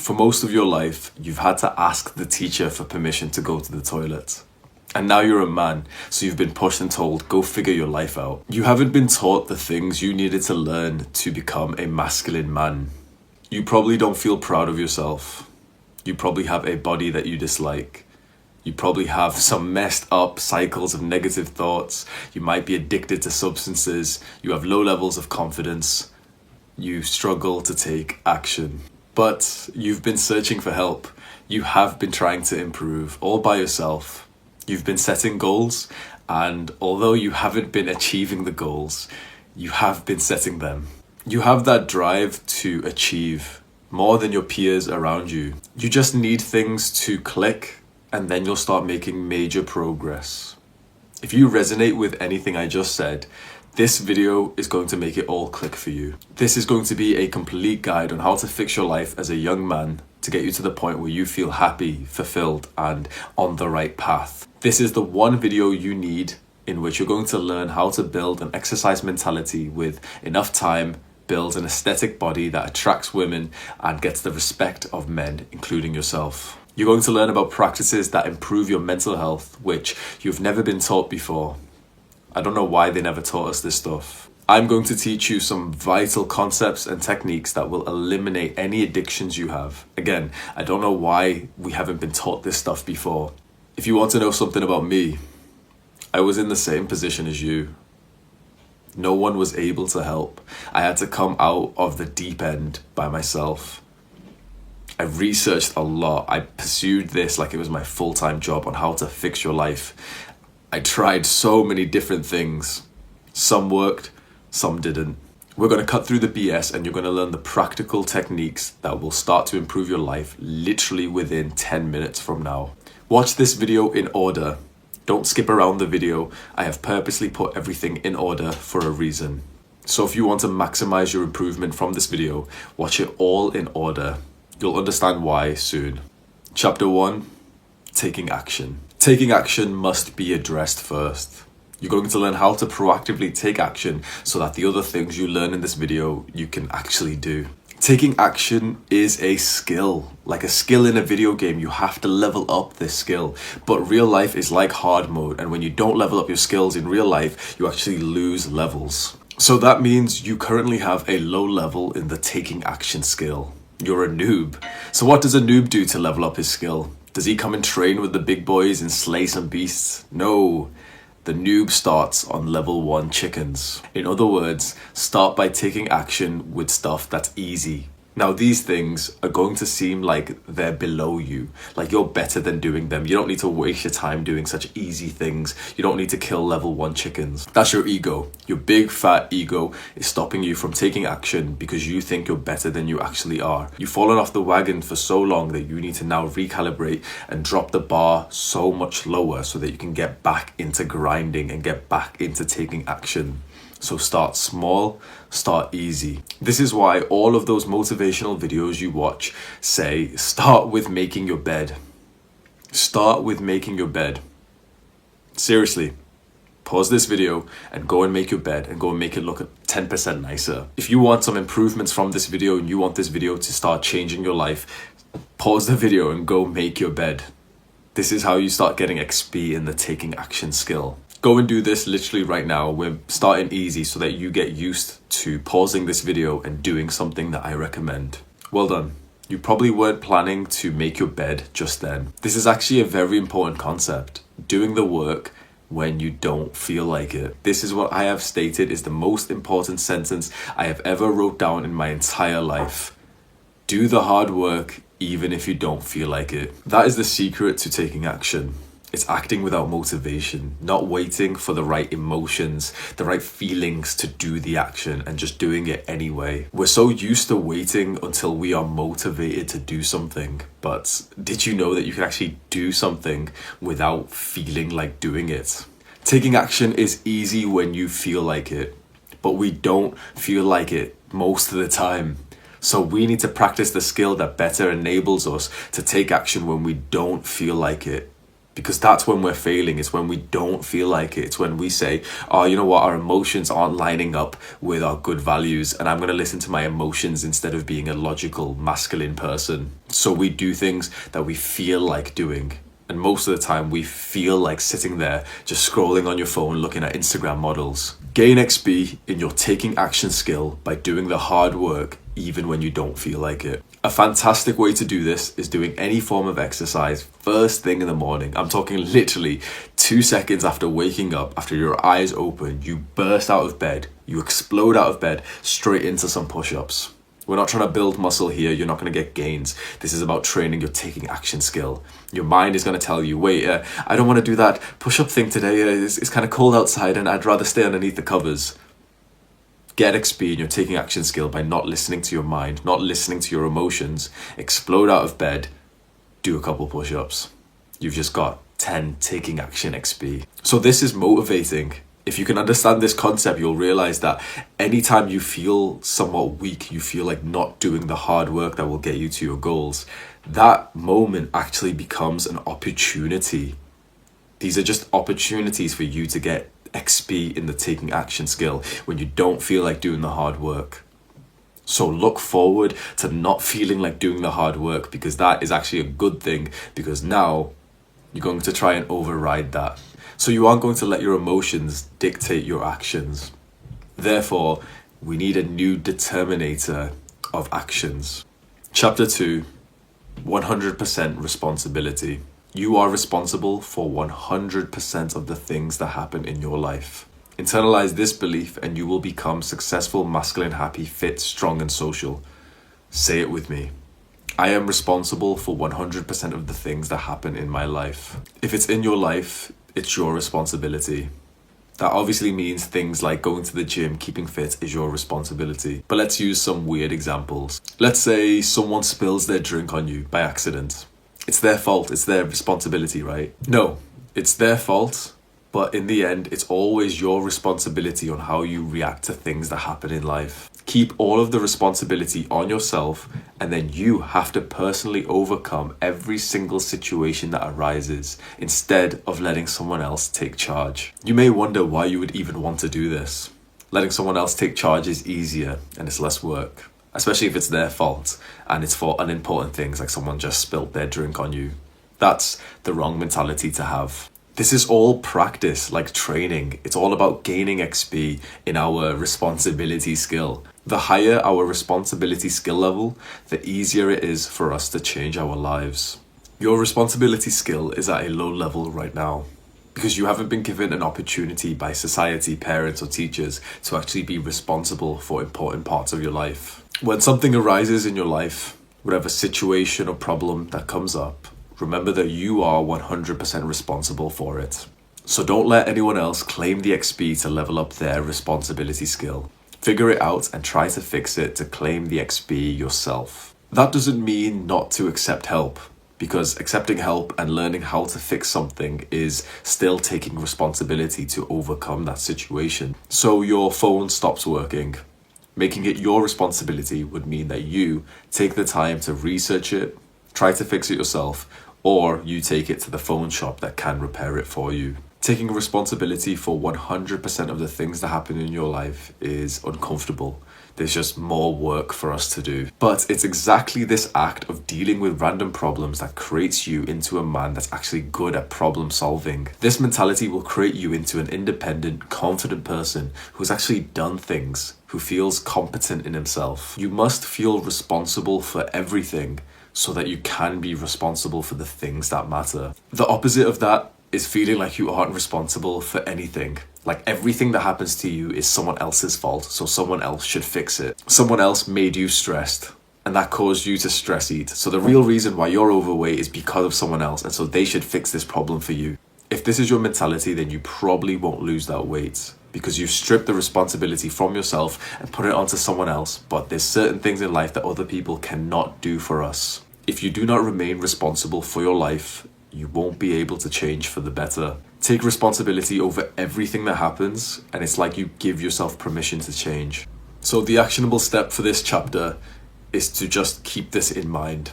For most of your life, you've had to ask the teacher for permission to go to the toilet. And now you're a man, so you've been pushed and told, go figure your life out. You haven't been taught the things you needed to learn to become a masculine man. You probably don't feel proud of yourself. You probably have a body that you dislike. You probably have some messed up cycles of negative thoughts. You might be addicted to substances. You have low levels of confidence. You struggle to take action. But you've been searching for help. You have been trying to improve all by yourself. You've been setting goals, and although you haven't been achieving the goals, you have been setting them. You have that drive to achieve more than your peers around you. You just need things to click, and then you'll start making major progress. If you resonate with anything I just said, this video is going to make it all click for you. This is going to be a complete guide on how to fix your life as a young man to get you to the point where you feel happy, fulfilled, and on the right path. This is the one video you need in which you're going to learn how to build an exercise mentality with enough time, build an aesthetic body that attracts women and gets the respect of men, including yourself. You're going to learn about practices that improve your mental health, which you've never been taught before. I don't know why they never taught us this stuff. I'm going to teach you some vital concepts and techniques that will eliminate any addictions you have. Again, I don't know why we haven't been taught this stuff before. If you want to know something about me, I was in the same position as you. No one was able to help. I had to come out of the deep end by myself. I researched a lot. I pursued this like it was my full-time job on how to fix your life. I tried so many different things. Some worked, some didn't. We're going to cut through the BS and you're going to learn the practical techniques that will start to improve your life literally within 10 minutes from now. Watch this video in order. Don't skip around the video. I have purposely put everything in order for a reason. So if you want to maximize your improvement from this video, watch it all in order. You'll understand why soon. Chapter 1, taking action. Taking action must be addressed first. You're going to learn how to proactively take action so that the other things you learn in this video, you can actually do. Taking action is a skill. Like a skill in a video game, you have to level up this skill. But real life is like hard mode, and when you don't level up your skills in real life, you actually lose levels. So that means you currently have a low level in the taking action skill. You're a noob. So what does a noob do to level up his skill? Does he come and train with the big boys and slay some beasts? No. The noob starts on level 1 chickens. In other words, start by taking action with stuff that's easy. Now these things are going to seem like they're below you, like you're better than doing them. You don't need to waste your time doing such easy things. You don't need to kill level 1 chickens. That's your ego. Your big fat ego is stopping you from taking action because you think you're better than you actually are. You've fallen off the wagon for so long that you need to now recalibrate and drop the bar so much lower so that you can get back into grinding and get back into taking action. So start small, start easy. This is why all of those motivational videos you watch say, start with making your bed. Start with making your bed. Seriously, pause this video and go and make your bed and go and make it look 10% nicer. If you want some improvements from this video and you want this video to start changing your life, pause the video and go make your bed. This is how you start getting XP in the taking action skill. Go and do this literally right now. We're starting easy so that you get used to pausing this video and doing something that I recommend. Well done. You probably weren't planning to make your bed just then. This is actually a very important concept. Doing the work when you don't feel like it. This is what I have stated is the most important sentence I have ever wrote down in my entire life. Do the hard work even if you don't feel like it. That is the secret to taking action. It's acting without motivation, not waiting for the right emotions, the right feelings to do the action and just doing it anyway. We're so used to waiting until we are motivated to do something. But did you know that you can actually do something without feeling like doing it? Taking action is easy when you feel like it, but we don't feel like it most of the time. So we need to practice the skill that better enables us to take action when we don't feel like it. Because that's when we're failing. It's when we don't feel like it. It's when we say, oh, you know what, our emotions aren't lining up with our good values, and I'm going to listen to my emotions instead of being a logical, masculine person. So we do things that we feel like doing. And most of the time we feel like sitting there just scrolling on your phone looking at Instagram models. Gain XP in your taking action skill by doing the hard work even when you don't feel like it. A fantastic way to do this is doing any form of exercise first thing in the morning. I'm talking literally 2 seconds after waking up, after your eyes open, you burst out of bed, you explode out of bed straight into some push-ups. We're not trying to build muscle here. You're not going to get gains. This is about training your taking action skill. Your mind is going to tell you, wait, I don't want to do that push-up thing today. It's kind of cold outside and I'd rather stay underneath the covers. Get XP in your taking action skill by not listening to your mind, not listening to your emotions. Explode out of bed, do a couple push-ups. You've just got 10 taking action XP. So this is motivating. If you can understand this concept, you'll realize that anytime you feel somewhat weak, you feel like not doing the hard work that will get you to your goals, that moment actually becomes an opportunity. These are just opportunities for you to get XP in the taking action skill when you don't feel like doing the hard work. So look forward to not feeling like doing the hard work, because that is actually a good thing, because now you're going to try and override that. So you aren't going to let your emotions dictate your actions. Therefore, we need a new determinator of actions. Chapter 2, 100% responsibility. You are responsible for 100% of the things that happen in your life. Internalize this belief and you will become successful, masculine, happy, fit, strong, and social. Say it with me. I am responsible for 100% of the things that happen in my life. If it's in your life, it's your responsibility. That obviously means things like going to the gym, keeping fit is your responsibility. But let's use some weird examples. Let's say someone spills their drink on you by accident. It's their fault, it's their responsibility, right? No, it's their fault, but in the end, it's always your responsibility on how you react to things that happen in life. Keep all of the responsibility on yourself, and then you have to personally overcome every single situation that arises instead of letting someone else take charge. You may wonder why you would even want to do this. Letting someone else take charge is easier and it's less work, especially if it's their fault and it's for unimportant things like someone just spilt their drink on you. That's the wrong mentality to have. This is all practice, like training. It's all about gaining XP in our responsibility skill. The higher our responsibility skill level, the easier it is for us to change our lives. Your responsibility skill is at a low level right now because you haven't been given an opportunity by society, parents, or teachers to actually be responsible for important parts of your life. When something arises in your life, whatever situation or problem that comes up, remember that you are 100% responsible for it. So don't let anyone else claim the XP to level up their responsibility skill. Figure it out and try to fix it to claim the XP yourself. That doesn't mean not to accept help, because accepting help and learning how to fix something is still taking responsibility to overcome that situation. So your phone stops working. Making it your responsibility would mean that you take the time to research it, try to fix it yourself, or you take it to the phone shop that can repair it for you. Taking responsibility for 100% of the things that happen in your life is uncomfortable. There's just more work for us to do. But it's exactly this act of dealing with random problems that creates you into a man that's actually good at problem solving. This mentality will create you into an independent, confident person who's actually done things, who feels competent in himself. You must feel responsible for everything so that you can be responsible for the things that matter. The opposite of that is feeling like you aren't responsible for anything. Like everything that happens to you is someone else's fault, so someone else should fix it. Someone else made you stressed, and that caused you to stress eat. So the real reason why you're overweight is because of someone else, and so they should fix this problem for you. If this is your mentality, then you probably won't lose that weight, because you've stripped the responsibility from yourself and put it onto someone else. But there's certain things in life that other people cannot do for us. If you do not remain responsible for your life, you won't be able to change for the better. Take responsibility over everything that happens, and it's like you give yourself permission to change. So the actionable step for this chapter is to just keep this in mind.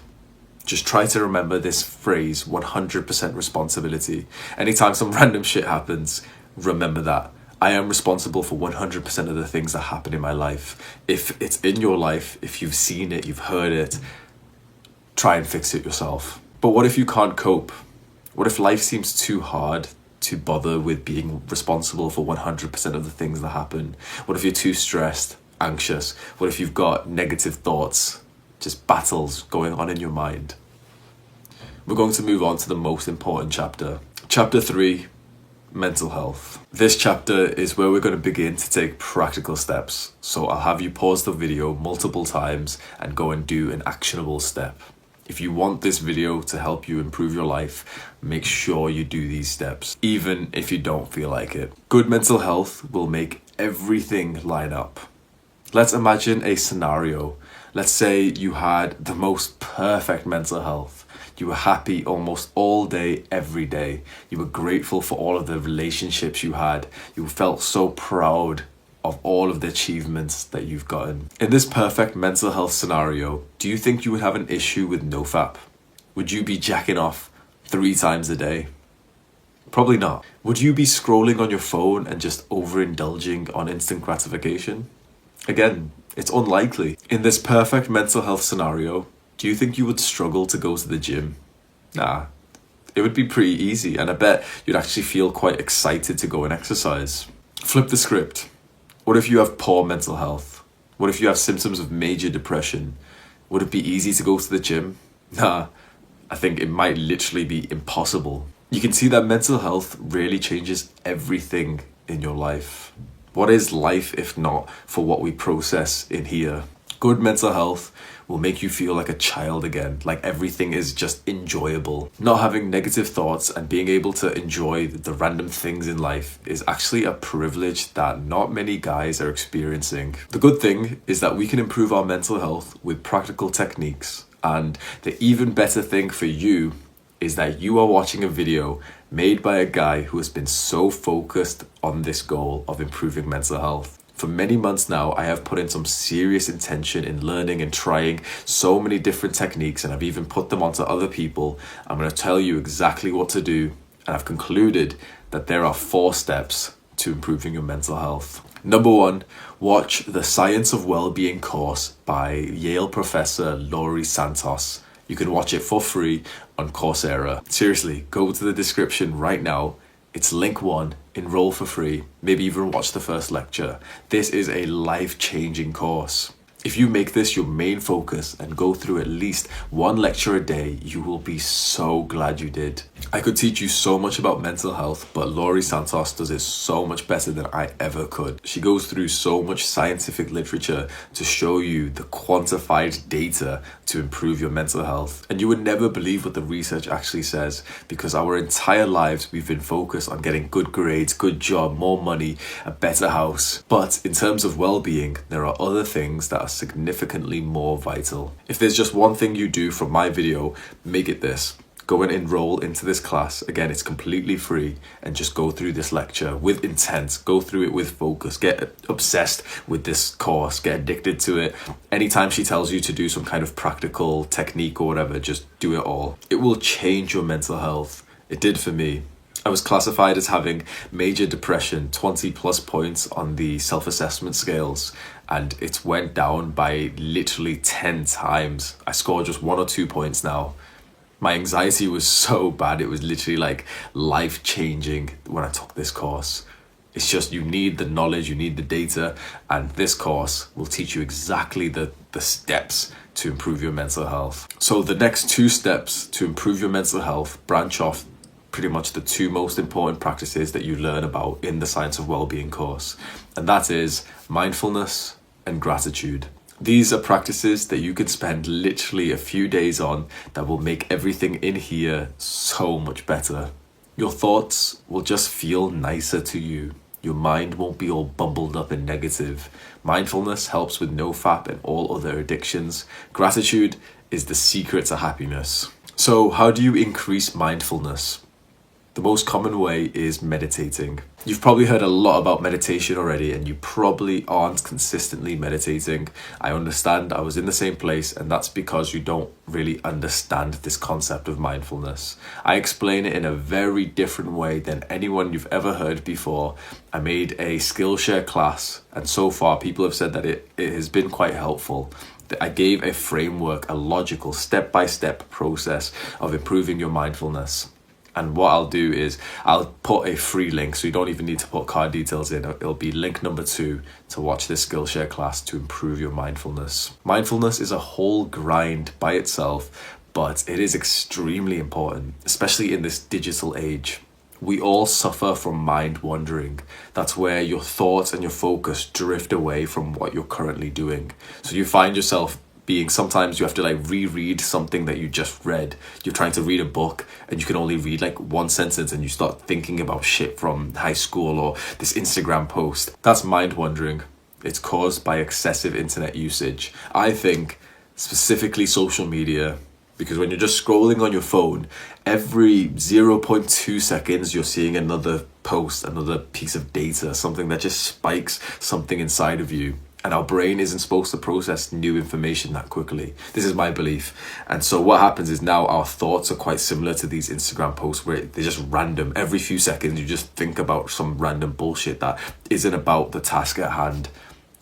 Just try to remember this phrase, 100% responsibility. Anytime some random shit happens, remember that. I am responsible for 100% of the things that happen in my life. If it's in your life, if you've seen it, you've heard it, try and fix it yourself. But what if you can't cope? What if life seems too hard to bother with being responsible for 100% of the things that happen? What if you're too stressed, anxious? What if you've got negative thoughts, just battles going on in your mind? We're going to move on to the most important chapter. Chapter 3, mental health. This chapter is where we're going to begin to take practical steps. So I'll have you pause the video multiple times and go and do an actionable step. If you want this video to help you improve your life, make sure you do these steps, even if you don't feel like it. Good mental health will make everything line up. Let's imagine a scenario. Let's say you had the most perfect mental health. You were happy almost all day, every day. You were grateful for all of the relationships you had. You felt so proud of all of the achievements that you've gotten. In this perfect mental health scenario, do you think you would have an issue with NoFap? Would you be jacking off 3 times a day? Probably not. Would you be scrolling on your phone and just overindulging on instant gratification? Again, it's unlikely. In this perfect mental health scenario, do you think you would struggle to go to the gym? Nah, it would be pretty easy, and I bet you'd actually feel quite excited to go and exercise. Flip the script. What if you have poor mental health? What if you have symptoms of major depression? Would it be easy to go to the gym? Nah, I think it might literally be impossible. You can see that mental health really changes everything in your life. What is life if not for what we process in here? Good mental health will make you feel like a child again, like everything is just enjoyable. Not having negative thoughts and being able to enjoy the random things in life is actually a privilege that not many guys are experiencing. The good thing is that we can improve our mental health with practical techniques, and the even better thing for you is that you are watching a video made by a guy who has been so focused on this goal of improving mental health. For many months now, I have put in some serious intention in learning and trying so many different techniques, and I've even put them onto other people. I'm going to tell you exactly what to do, and I've concluded that there are 4 steps to improving your mental health. Number 1, watch the Science of Wellbeing course by Yale professor Laurie Santos. You can watch it for free on Coursera. Seriously, go to the description right now. It's link 1, enroll for free, maybe even watch the first lecture. This is a life-changing course. If you make this your main focus and go through at least 1 lecture a day, you will be so glad you did. I could teach you so much about mental health, but Laurie Santos does it so much better than I ever could. She goes through so much scientific literature to show you the quantified data to improve your mental health. And you would never believe what the research actually says, because our entire lives we've been focused on getting good grades, good job, more money, a better house. But in terms of well-being, there are other things that are significantly more vital. If there's just one thing you do from my video, make it this. Go and enroll into this class. Again, it's completely free, and just go through this lecture with intent. Go through it with focus. Get obsessed with this course. Get addicted to it. Anytime she tells you to do some kind of practical technique or whatever, just do it all. It will change your mental health. It did for me. I was classified as having major depression, 20 plus points on the self-assessment scales, and it went down by literally 10 times. I scored just 1 or 2 points now. My anxiety was so bad, it was literally like life-changing when I took this course. It's just, you need the knowledge, you need the data, and this course will teach you exactly the steps to improve your mental health. So the next 2 steps to improve your mental health branch off pretty much the 2 most important practices that you learn about in the Science of Wellbeing course, and that is mindfulness and gratitude. These are practices that you can spend literally a few days on that will make everything in here so much better. Your thoughts will just feel nicer to you. Your mind won't be all bumbled up and negative. Mindfulness helps with NoFap and all other addictions. Gratitude is the secret to happiness. So how do you increase mindfulness? The most common way is meditating. You've probably heard a lot about meditation already, and you probably aren't consistently meditating. I understand, I was in the same place, and that's because you don't really understand this concept of mindfulness. I explain it in a very different way than anyone you've ever heard before. I made a Skillshare class, and so far people have said that it has been quite helpful. I gave a framework, a logical step-by-step process of improving your mindfulness. And what I'll do is I'll put a free link, so you don't even need to put card details in. It'll be link number 2 to watch this Skillshare class to improve your mindfulness. Mindfulness is a whole grind by itself, but it is extremely important, especially in this digital age. We all suffer from mind wandering. That's where your thoughts and your focus drift away from what you're currently doing. So you find yourself sometimes you have to reread something that you just read. You're trying to read a book and you can only read one sentence, and you start thinking about shit from high school or this Instagram post. That's mind wandering. It's caused by excessive internet usage. I think specifically social media, because when you're just scrolling on your phone, every 0.2 seconds you're seeing another post, another piece of data, something that just spikes something inside of you. And our brain isn't supposed to process new information that quickly. This is my belief. And so what happens is now our thoughts are quite similar to these Instagram posts where they're just random. Every few seconds you just think about some random bullshit that isn't about the task at hand.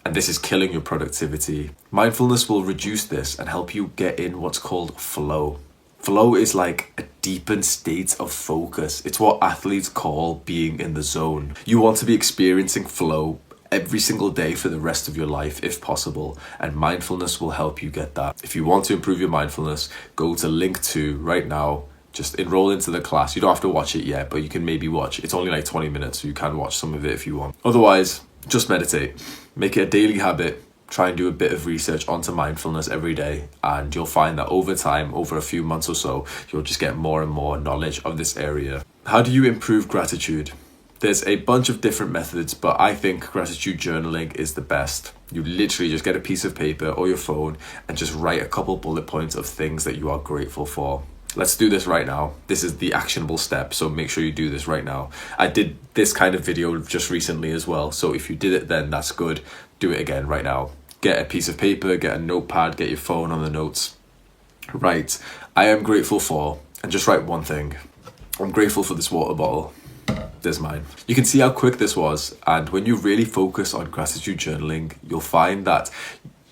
And this is killing your productivity. Mindfulness will reduce this and help you get in what's called flow. Flow is like a deepened state of focus. It's what athletes call being in the zone. You want to be experiencing flow every single day for the rest of your life if possible, and mindfulness will help you get that. If you want to improve your mindfulness, go to link 2 right now. Just enroll into the class. You don't have to watch it yet, but you can maybe watch. It's only 20 minutes, so you can watch some of it if you want. Otherwise, just meditate. Make it a daily habit. Try and do a bit of research onto mindfulness every day, and you'll find that over time, over a few months or so, you'll just get more and more knowledge of this area. How do you improve gratitude? There's a bunch of different methods, but I think gratitude journaling is the best. You literally just get a piece of paper or your phone and just write a couple bullet points of things that you are grateful for. Let's do this right now. This is the actionable step, so make sure you do this right now. I did this kind of video just recently as well, so if you did it then that's good. Do it again right now. Get a piece of paper, get a notepad, get your phone on the notes. Right, I am grateful for, and just write one thing. I'm grateful for this water bottle. There's mine. You can see how quick this was, and when you really focus on gratitude journaling, you'll find that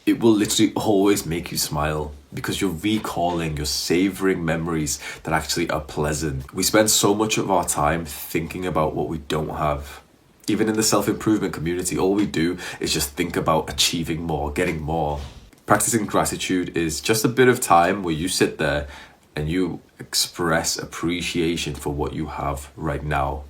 it will literally always make you smile because you're recalling, you're savoring memories that actually are pleasant. We spend so much of our time thinking about what we don't have. Even in the self-improvement community, all we do is just think about achieving more, getting more. Practicing gratitude is just a bit of time where you sit there and you express appreciation for what you have right now.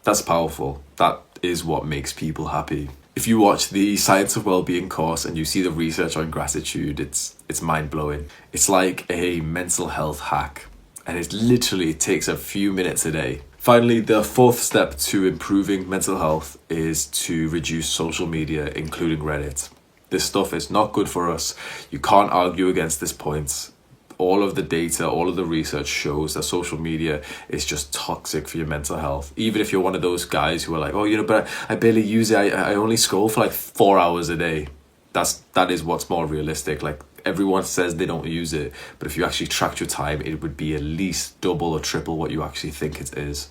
That's powerful. That is what makes people happy. If you watch the Science of Wellbeing course and you see the research on gratitude, it's mind-blowing. It's like a mental health hack, and it takes a few minutes a day. Finally, the 4th step to improving mental health is to reduce social media, including Reddit. This stuff is not good for us. You can't argue against this point. All of the data, all of the research shows that social media is just toxic for your mental health. Even if you're one of those guys who are like, but I barely use it. I only scroll for 4 hours a day. That is what's more realistic. Everyone says they don't use it, but if you actually tracked your time, it would be at least double or triple what you actually think it is.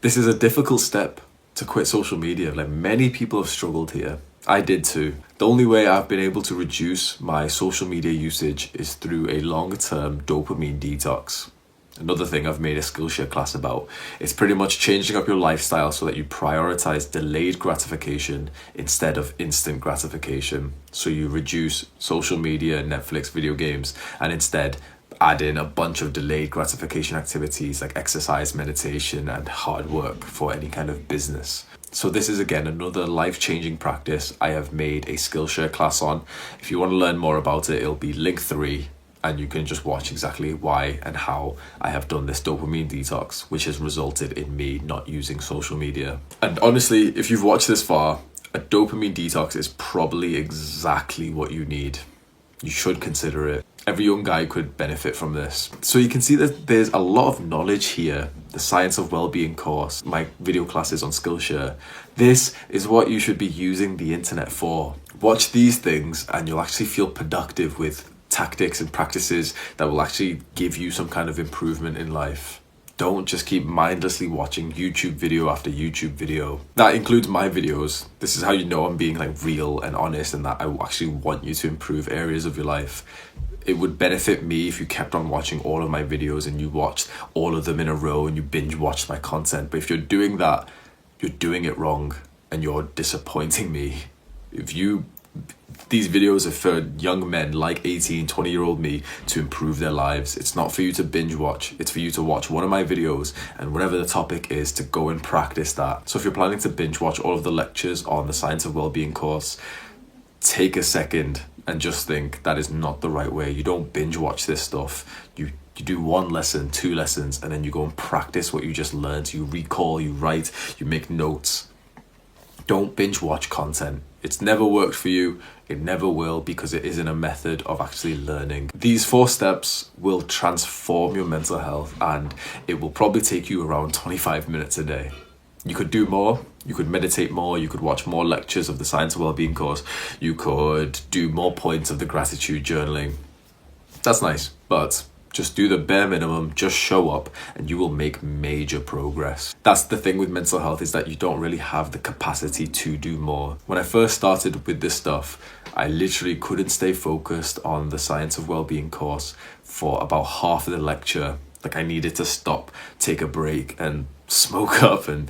This is a difficult step to quit social media. Many people have struggled here. I did too. The only way I've been able to reduce my social media usage is through a long-term dopamine detox. Another thing I've made a Skillshare class about. It's pretty much changing up your lifestyle so that you prioritize delayed gratification instead of instant gratification. So you reduce social media, Netflix, video games, and instead add in a bunch of delayed gratification activities like exercise, meditation, and hard work for any kind of business. So this is again another life-changing practice I have made a Skillshare class on. If you want to learn more about it, it'll be link 3, and you can just watch exactly why and how I have done this dopamine detox, which has resulted in me not using social media. And honestly, if you've watched this far, a dopamine detox is probably exactly what you need. You should consider it. Every young guy could benefit from this. So you can see that there's a lot of knowledge here. The Science of Wellbeing course, my video classes on Skillshare. This is what you should be using the internet for. Watch these things and you'll actually feel productive with tactics and practices that will actually give you some kind of improvement in life. Don't just keep mindlessly watching YouTube video after YouTube video. That includes my videos. This is how you know I'm being like real and honest and that I actually want you to improve areas of your life. It would benefit me if you kept on watching all of my videos and you watched all of them in a row and you binge watched my content. But if you're doing that, you're doing it wrong and you're disappointing me. These videos are for young men like 18, 20-year-old me to improve their lives. It's not for you to binge watch. It's for you to watch one of my videos and whatever the topic is to go and practice that. So if you're planning to binge watch all of the lectures on the Science of Wellbeing course, take a second and just think that is not the right way. You don't binge watch this stuff. You do one lesson, 2 lessons, and then you go and practice what you just learned. You recall, you write, you make notes. Don't binge watch content. It's never worked for you. It never will, because it isn't a method of actually learning. These 4 steps will transform your mental health, and it will probably take you around 25 minutes a day. You could do more. You could meditate more. You could watch more lectures of the Science of Wellbeing course. You could do more points of the gratitude journaling. That's nice, but just do the bare minimum, just show up, and you will make major progress. That's the thing with mental health, is that you don't really have the capacity to do more. When I first started with this stuff, I literally couldn't stay focused on the Science of Wellbeing course for about half of the lecture. Like, I needed to stop, take a break, and smoke up. And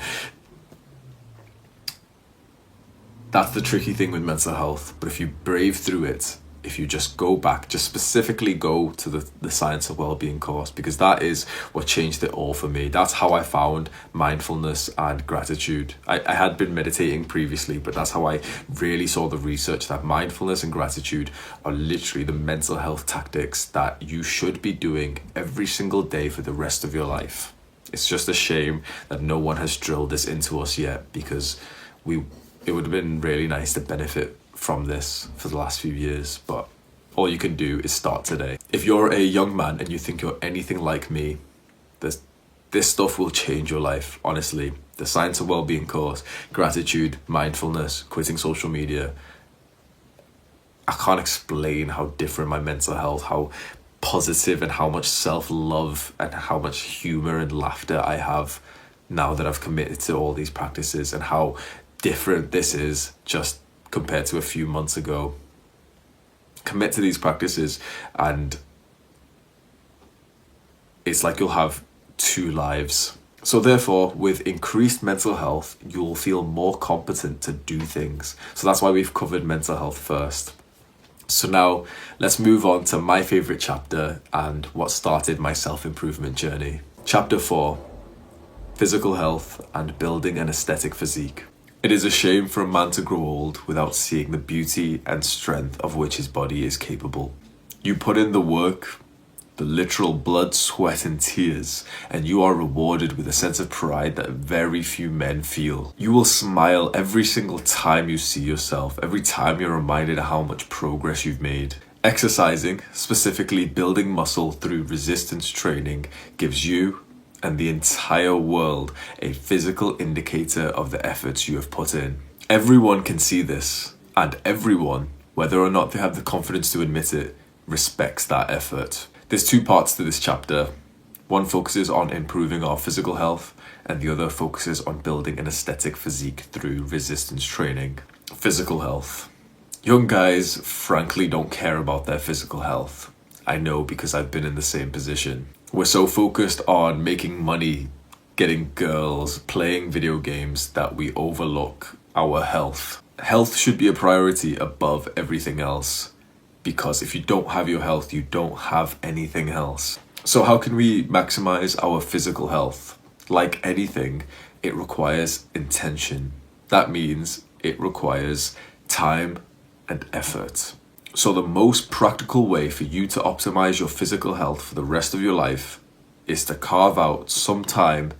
that's the tricky thing with mental health. But if you brave through it, if you just go back, just specifically go to the Science of Wellbeing course, because that is what changed it all for me. That's how I found mindfulness and gratitude. I had been meditating previously, but that's how I really saw the research that mindfulness and gratitude are literally the mental health tactics that you should be doing every single day for the rest of your life. It's just a shame that no one has drilled this into us yet, because it would have been really nice to benefit from this for the last few years, but all you can do is start today. If you're a young man and you think you're anything like me, this stuff will change your life, honestly. The Science of Wellbeing course, gratitude, mindfulness, quitting social media. I can't explain how different my mental health, how positive and how much self-love and how much humor and laughter I have now that I've committed to all these practices, and how different this is just compared to a few months ago. Commit to these practices and it's like you'll have 2 lives. So therefore, with increased mental health, you'll feel more competent to do things. So that's why we've covered mental health first. So now let's move on to my favorite chapter and what started my self-improvement journey. Chapter 4, physical health and building an aesthetic physique. It is a shame for a man to grow old without seeing the beauty and strength of which his body is capable. You put in the work, the literal blood, sweat and tears, and you are rewarded with a sense of pride that very few men feel. You will smile every single time you see yourself, every time you're reminded of how much progress you've made. Exercising, specifically building muscle through resistance training, gives you and the entire world a physical indicator of the efforts you have put in. Everyone can see this, and everyone, whether or not they have the confidence to admit it, respects that effort. There's 2 parts to this chapter. One focuses on improving our physical health, and the other focuses on building an aesthetic physique through resistance training. Physical health. Young guys frankly don't care about their physical health. I know, because I've been in the same position. We're so focused on making money, getting girls, playing video games that we overlook our health. Health should be a priority above everything else, because if you don't have your health, you don't have anything else. So how can we maximize our physical health? Like anything, it requires intention. That means it requires time and effort. So the most practical way for you to optimize your physical health for the rest of your life is to carve out some time,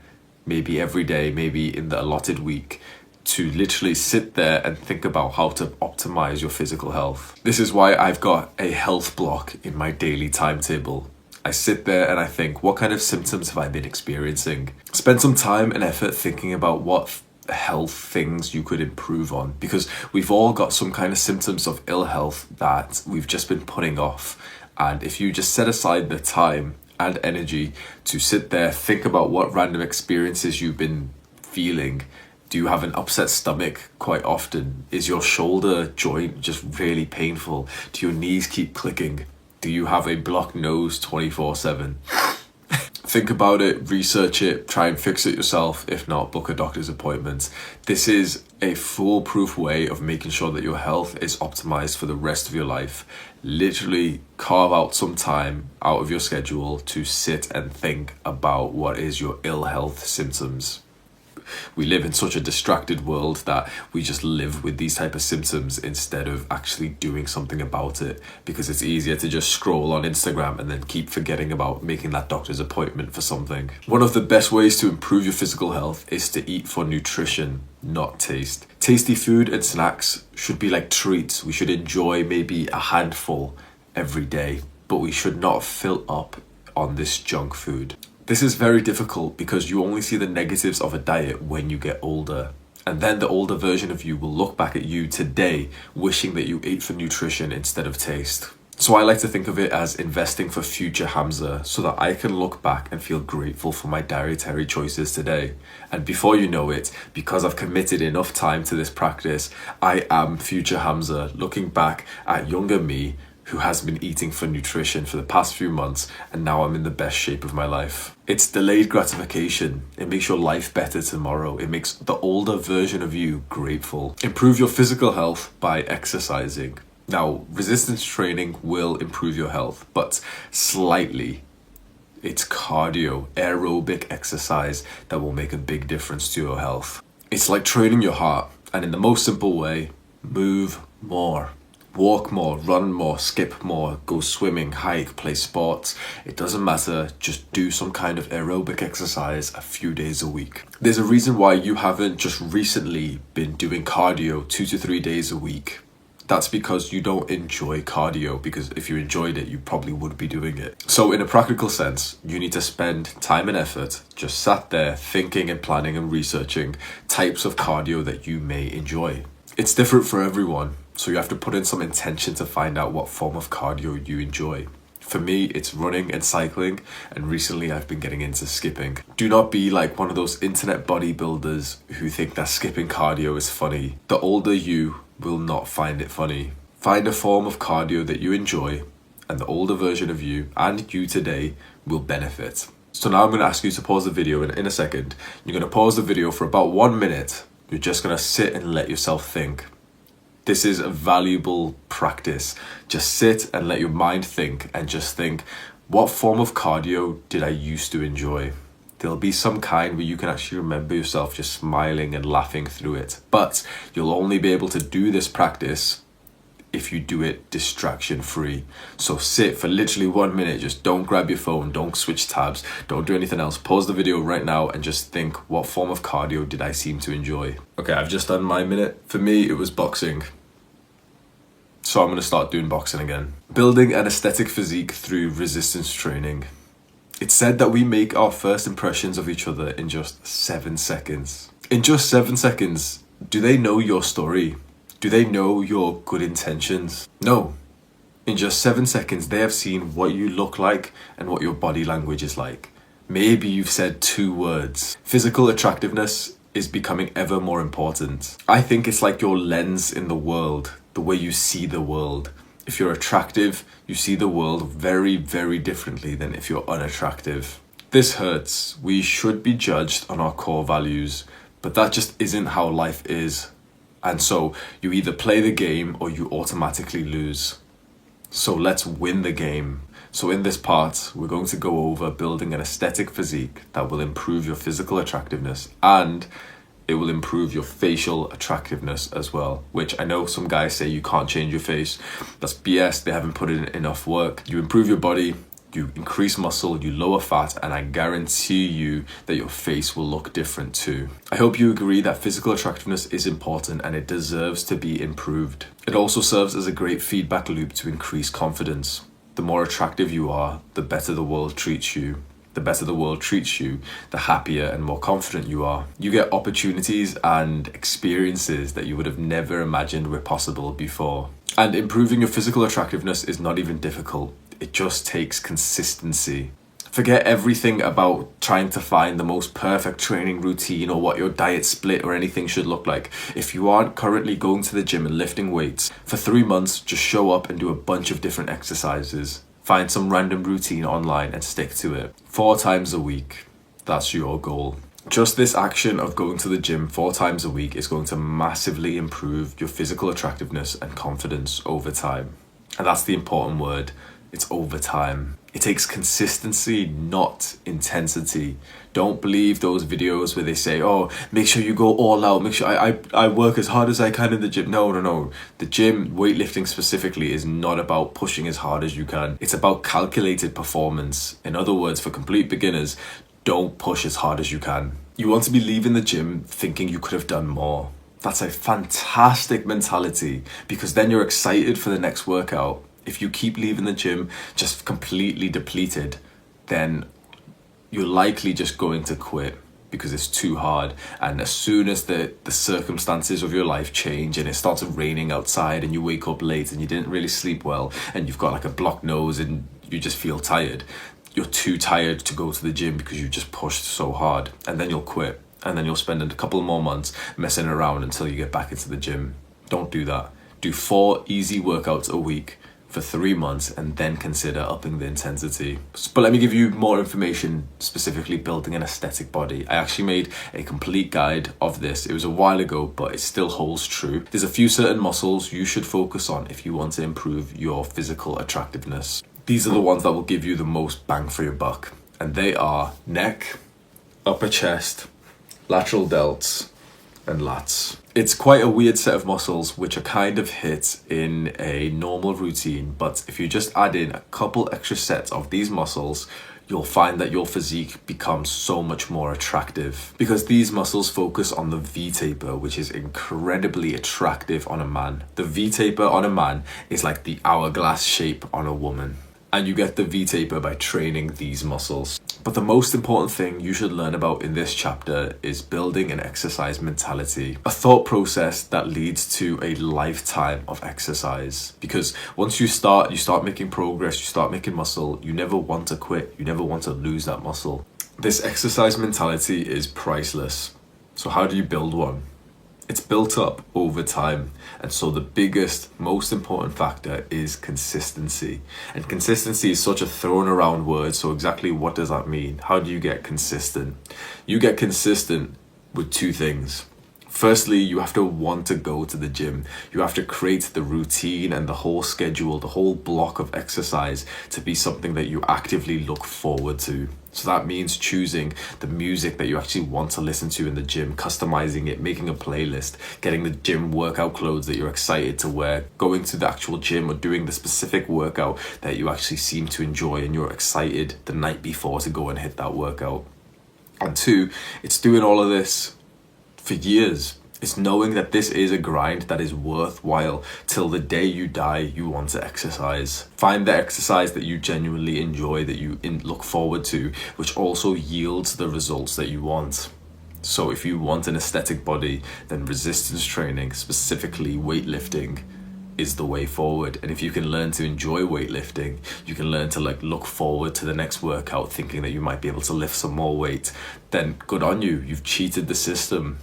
maybe every day, maybe in the allotted week, to literally sit there and think about how to optimize your physical health. This is why I've got a health block in my daily timetable. I sit there and I think, what kind of symptoms have I been experiencing? Spend some time and effort thinking about what health things you could improve on, because we've all got some kind of symptoms of ill health that we've just been putting off. And if you just set aside the time and energy to sit there, think about what random experiences you've been feeling. Do you have an upset stomach quite often? Is your shoulder joint just really painful? Do your knees keep clicking? Do you have a blocked nose 24/7? Think about it, research it, try and fix it yourself. If not, book a doctor's appointment. This is a foolproof way of making sure that your health is optimized for the rest of your life. Literally carve out some time out of your schedule to sit and think about what is your ill health symptoms. We live in such a distracted world that we just live with these type of symptoms instead of actually doing something about it, because it's easier to just scroll on Instagram and then keep forgetting about making that doctor's appointment for something. One of the best ways to improve your physical health is to eat for nutrition, not taste. Tasty food and snacks should be like treats. We should enjoy maybe a handful every day, but we should not fill up on this junk food. This is very difficult because you only see the negatives of a diet when you get older. And then the older version of you will look back at you today wishing that you ate for nutrition instead of taste. So I like to think of it as investing for future Hamza, so that I can look back and feel grateful for my dietary choices today. And before you know it, because I've committed enough time to this practice, I am future Hamza looking back at younger me who has been eating for nutrition for the past few months, and now I'm in the best shape of my life. It's delayed gratification. It makes your life better tomorrow. It makes the older version of you grateful. Improve your physical health by exercising. Now, resistance training will improve your health, but slightly. It's cardio, aerobic exercise that will make a big difference to your health. It's like training your heart, and in the most simple way, move more. Walk more, run more, skip more, go swimming, hike, play sports. It doesn't matter, just do some kind of aerobic exercise a few days a week. There's a reason why you haven't just recently been doing cardio 2 to 3 days a week. That's because you don't enjoy cardio, because if you enjoyed it, you probably would be doing it. So in a practical sense, you need to spend time and effort just sat there thinking and planning and researching types of cardio that you may enjoy. It's different for everyone. So you have to put in some intention to find out what form of cardio you enjoy. For me, it's running and cycling, and recently I've been getting into skipping. Do not be like one of those internet bodybuilders who think that skipping cardio is funny. The older you will not find it funny. Find a form of cardio that you enjoy, and the older version of you and you today will benefit. So now I'm going to ask you to pause the video, and in a second, you're going to pause the video for about 1 minute. You're just going to sit and let yourself think. This is a valuable practice. Just sit and let your mind think, and just think, what form of cardio did I used to enjoy? There'll be some kind where you can actually remember yourself just smiling and laughing through it. But you'll only be able to do this practice if you do it distraction free. So sit for literally 1 minute, just don't grab your phone, don't switch tabs, don't do anything else. Pause the video right now and just think, what form of cardio did I seem to enjoy? Okay, I've just done my minute. For me, it was boxing. So I'm going to start doing boxing again. Building an aesthetic physique through resistance training. It's said that we make our first impressions of each other in just 7 seconds. In just 7 seconds, do they know your story? Do they know your good intentions? No. In just 7 seconds, they have seen what you look like and what your body language is like. Maybe you've said 2 words. Physical attractiveness is becoming ever more important. I think it's like your lens in the world, the way you see the world. If you're attractive, you see the world very, very differently than if you're unattractive. This hurts. We should be judged on our core values, but that just isn't how life is. And so you either play the game or you automatically lose. So let's win the game. So in this part, we're going to go over building an aesthetic physique that will improve your physical attractiveness, and it will improve your facial attractiveness as well, which I know some guys say you can't change your face. That's BS. They haven't put in enough work. You improve your body, You increase muscle, you lower fat, and I guarantee you that your face will look different too. I hope you agree that physical attractiveness is important and it deserves to be improved. It also serves as a great feedback loop to increase confidence. The more attractive you are, the better the world treats you. The better the world treats you, the happier and more confident you are. You get opportunities and experiences that you would have never imagined were possible before. And improving your physical attractiveness is not even difficult. It just takes consistency. Forget everything about trying to find the most perfect training routine or what your diet split or anything should look like. If you aren't currently going to the gym and lifting weights, for 3 months, just show up and do a bunch of different exercises. Find some random routine online and stick to it. 4 times a week. That's your goal. Just this action of going to the gym 4 times a week is going to massively improve your physical attractiveness and confidence over time. And that's the important word. It's over time. It takes consistency, not intensity. Don't believe those videos where they say, oh, make sure you go all out. Make sure I work as hard as I can in the gym. No. The gym, weightlifting specifically, is not about pushing as hard as you can. It's about calculated performance. In other words, for complete beginners, don't push as hard as you can. You want to be leaving the gym thinking you could have done more. That's a fantastic mentality because then you're excited for the next workout. If you keep leaving the gym just completely depleted, then you're likely just going to quit because it's too hard. And as soon as the circumstances of your life change and it starts raining outside and you wake up late and you didn't really sleep well and you've got like a blocked nose and you just feel tired, you're too tired to go to the gym because you just pushed so hard, and then you'll quit. And then you'll spend a couple more months messing around until you get back into the gym. Don't do that. Do 4 easy workouts a week for 3 months and then consider upping the intensity. But let me give you more information, specifically building an aesthetic body. I actually made a complete guide of this. It was a while ago, but it still holds true. There's a few certain muscles you should focus on if you want to improve your physical attractiveness. These are the ones that will give you the most bang for your buck. And they are neck, upper chest, lateral delts, and lats. It's quite a weird set of muscles which are kind of hit in a normal routine, but if you just add in a couple extra sets of these muscles, you'll find that your physique becomes so much more attractive because these muscles focus on the V-taper, which is incredibly attractive on a man. The V-taper on a man is like the hourglass shape on a woman. And you get the V-taper by training these muscles. But the most important thing you should learn about in this chapter is building an exercise mentality, a thought process that leads to a lifetime of exercise. Because once you start making progress, you start making muscle, you never want to quit, you never want to lose that muscle. This exercise mentality is priceless. So how do you build one? It's built up over time. And so the biggest, most important factor is consistency. And consistency is such a thrown around word. So exactly what does that mean? How do you get consistent? You get consistent with 2 things. Firstly, you have to want to go to the gym. You have to create the routine and the whole schedule, the whole block of exercise to be something that you actively look forward to. So that means choosing the music that you actually want to listen to in the gym, customizing it, making a playlist, getting the gym workout clothes that you're excited to wear, going to the actual gym or doing the specific workout that you actually seem to enjoy and you're excited the night before to go and hit that workout. And 2, it's doing all of this for years. It's knowing that this is a grind that is worthwhile till the day you die. You want to exercise. Find the exercise that you genuinely enjoy, that you look forward to, which also yields the results that you want. So if you want an aesthetic body, then resistance training, specifically weightlifting, is the way forward. And if you can learn to enjoy weightlifting, you can learn to look forward to the next workout thinking that you might be able to lift some more weight, then good on you. You've cheated the system.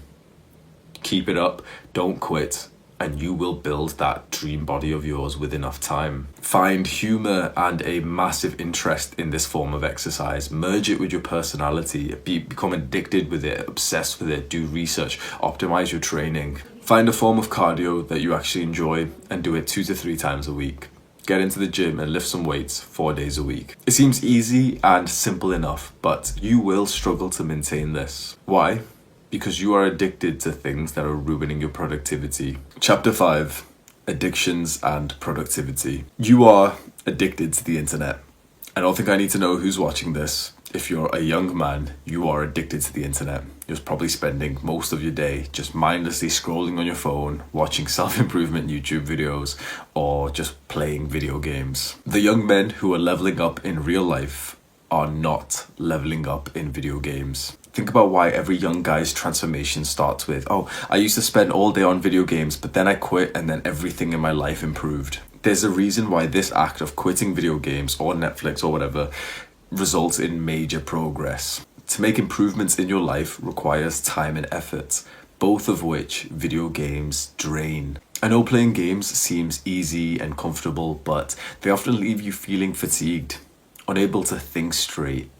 Keep it up, don't quit, and you will build that dream body of yours with enough time. Find humor and a massive interest in this form of exercise. Merge it with your personality. Become addicted with it, obsessed with it, do research, optimize your training. Find a form of cardio that you actually enjoy and do it 2 to 3 times a week. Get into the gym and lift some weights 4 days a week. It seems easy and simple enough, but you will struggle to maintain this. Why? Because you are addicted to things that are ruining your productivity. Chapter 5, Addictions and Productivity. You are addicted to the internet. I don't think I need to know who's watching this. If you're a young man, you are addicted to the internet. You're probably spending most of your day just mindlessly scrolling on your phone, watching self-improvement YouTube videos, or just playing video games. The young men who are leveling up in real life are not leveling up in video games. Think about why every young guy's transformation starts with, oh, I used to spend all day on video games, but then I quit and then everything in my life improved. There's a reason why this act of quitting video games or Netflix or whatever results in major progress. To make improvements in your life requires time and effort, both of which video games drain. I know playing games seems easy and comfortable, but they often leave you feeling fatigued, unable to think straight,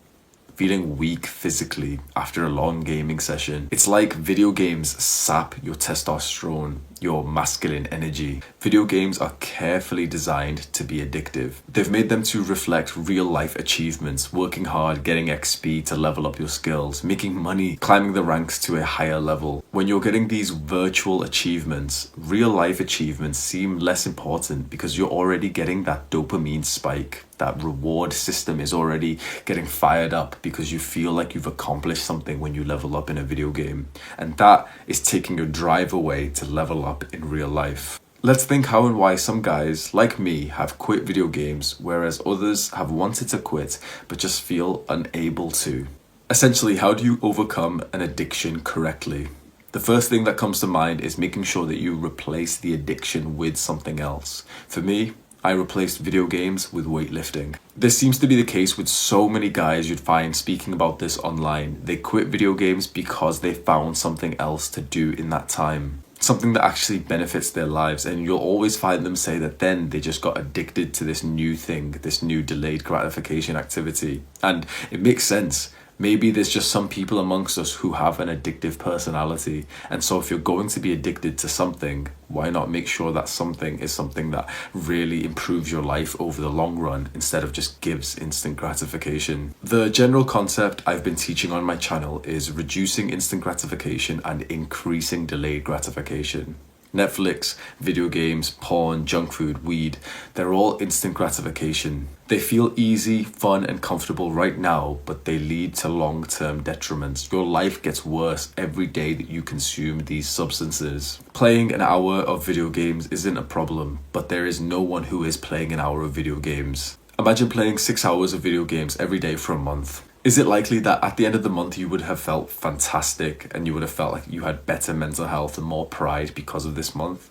feeling weak physically after a long gaming session. It's like video games sap your testosterone, your masculine energy. Video games are carefully designed to be addictive. They've made them to reflect real life achievements, working hard, getting XP to level up your skills, making money, climbing the ranks to a higher level. When you're getting these virtual achievements, real life achievements seem less important because you're already getting that dopamine spike. That reward system is already getting fired up because you feel like you've accomplished something when you level up in a video game. And that is taking your drive away to level up in real life. Let's think how and why some guys, like me, have quit video games, whereas others have wanted to quit but just feel unable to. Essentially, how do you overcome an addiction correctly? The first thing that comes to mind is making sure that you replace the addiction with something else. For me, I replaced video games with weightlifting. This seems to be the case with so many guys you'd find speaking about this online. They quit video games because they found something else to do in that time. Something that actually benefits their lives, and you'll always find them say that then they just got addicted to this new thing, this new delayed gratification activity. And it makes sense. Maybe there's just some people amongst us who have an addictive personality. And so if you're going to be addicted to something, why not make sure that something is something that really improves your life over the long run instead of just gives instant gratification? The general concept I've been teaching on my channel is reducing instant gratification and increasing delayed gratification. Netflix, video games, porn, junk food, weed, they're all instant gratification. They feel easy, fun, and comfortable right now, but they lead to long-term detriments. Your life gets worse every day that you consume these substances. Playing an hour of video games isn't a problem, but there is no one who is playing an hour of video games. Imagine playing 6 hours of video games every day for a month. Is it likely that at the end of the month you would have felt fantastic and you would have felt like you had better mental health and more pride because of this month?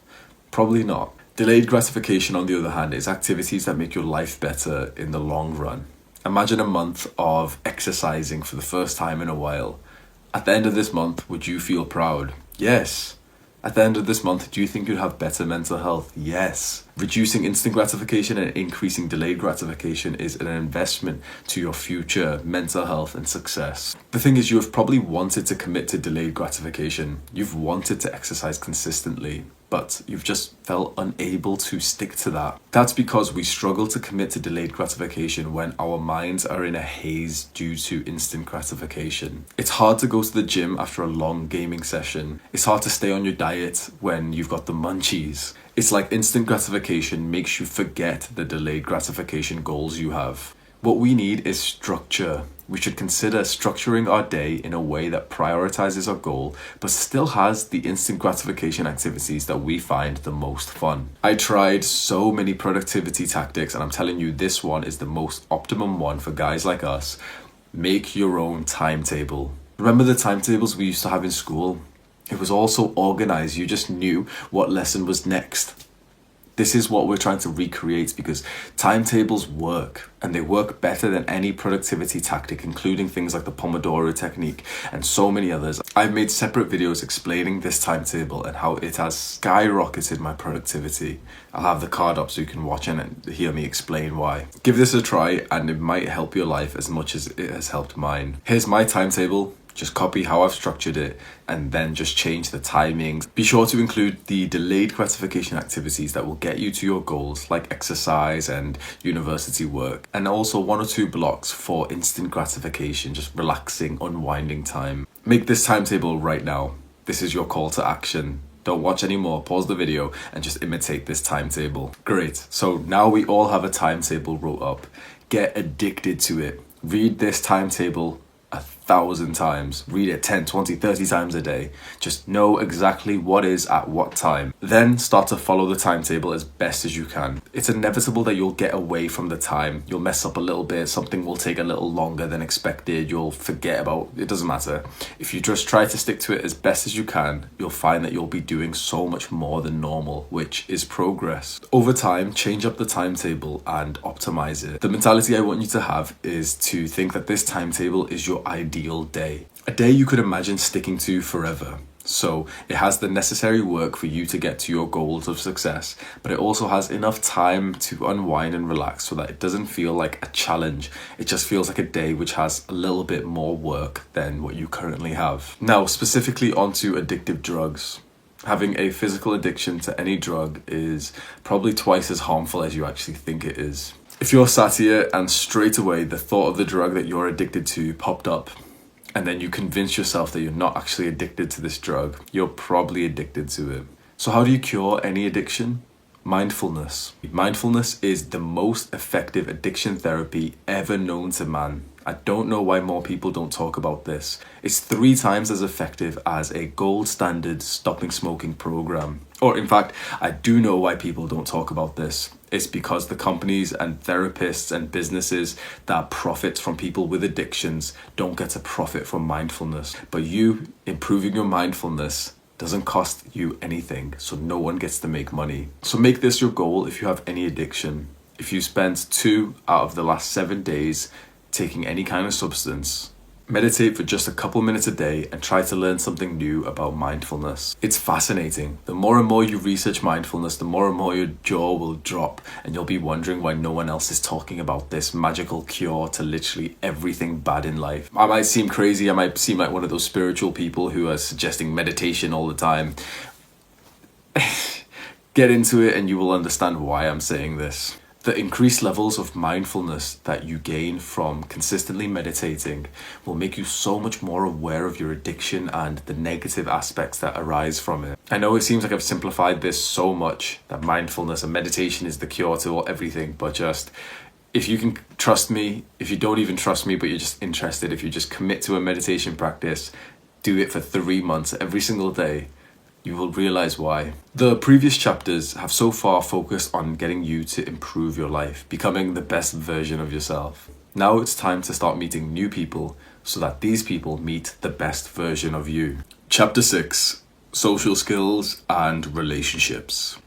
Probably not. Delayed gratification, on the other hand, is activities that make your life better in the long run. Imagine a month of exercising for the first time in a while. At the end of this month, would you feel proud? Yes. At the end of this month, do you think you'd have better mental health? Yes. Reducing instant gratification and increasing delayed gratification is an investment to your future mental health and success. The thing is, you have probably wanted to commit to delayed gratification. You've wanted to exercise consistently, but you've just felt unable to stick to that. That's because we struggle to commit to delayed gratification when our minds are in a haze due to instant gratification. It's hard to go to the gym after a long gaming session. It's hard to stay on your diet when you've got the munchies. It's like instant gratification makes you forget the delayed gratification goals you have. What we need is structure. We should consider structuring our day in a way that prioritizes our goal, but still has the instant gratification activities that we find the most fun. I tried so many productivity tactics, and I'm telling you, this one is the most optimum one for guys like us. Make your own timetable. Remember the timetables we used to have in school? It was all so organized. You just knew what lesson was next. This is what we're trying to recreate because timetables work, and they work better than any productivity tactic, including things like the Pomodoro technique and so many others. I've made separate videos explaining this timetable and how it has skyrocketed my productivity. I'll have the card up so you can watch and hear me explain why. Give this a try and it might help your life as much as it has helped mine. Here's my timetable. Just copy how I've structured it and then just change the timings. Be sure to include the delayed gratification activities that will get you to your goals, like exercise and university work. And also 1 or 2 blocks for instant gratification, just relaxing, unwinding time. Make this timetable right now. This is your call to action. Don't watch anymore, pause the video and just imitate this timetable. Great, so now we all have a timetable wrote up. Get addicted to it. Read this timetable 1,000 times. Read it 10, 20, 30 times a day. Just know exactly what is at what time. Then start to follow the timetable as best as you can. It's inevitable that you'll get away from the time. You'll mess up a little bit. Something will take a little longer than expected. You'll forget about it. Doesn't matter. If you just try to stick to it as best as you can, you'll find that you'll be doing so much more than normal, which is progress. Over time, change up the timetable and optimize it. The mentality I want you to have is to think that this timetable is your ideal day. A day you could imagine sticking to forever. So it has the necessary work for you to get to your goals of success, but it also has enough time to unwind and relax so that it doesn't feel like a challenge. It just feels like a day which has a little bit more work than what you currently have. Now, specifically onto addictive drugs. Having a physical addiction to any drug is probably twice as harmful as you actually think it is. If you're sat here and straight away the thought of the drug that you're addicted to popped up, and then you convince yourself that you're not actually addicted to this drug, you're probably addicted to it. So how do you cure any addiction? Mindfulness. Mindfulness is the most effective addiction therapy ever known to man. I don't know why more people don't talk about this. It's 3 times as effective as a gold standard stopping smoking program. Or in fact, I do know why people don't talk about this. It's because the companies and therapists and businesses that profit from people with addictions don't get to profit from mindfulness. But you improving your mindfulness doesn't cost you anything, so no one gets to make money. So make this your goal if you have any addiction. If you spent 2 out of the last 7 days taking any kind of substance, meditate for just a couple minutes a day and try to learn something new about mindfulness. It's fascinating. The more and more you research mindfulness, the more and more your jaw will drop and you'll be wondering why no one else is talking about this magical cure to literally everything bad in life. I might seem crazy. I might seem like one of those spiritual people who are suggesting meditation all the time. Get into it and you will understand why I'm saying this. The increased levels of mindfulness that you gain from consistently meditating will make you so much more aware of your addiction and the negative aspects that arise from it. I know it seems like I've simplified this so much, that mindfulness and meditation is the cure to everything, but just if you can trust me, if you don't even trust me but you're just interested, if you just commit to a meditation practice, do it for 3 months every single day, you will realize why. The previous chapters have so far focused on getting you to improve your life, becoming the best version of yourself. Now it's time to start meeting new people so that these people meet the best version of you. Chapter 6, Social Skills and Relationships.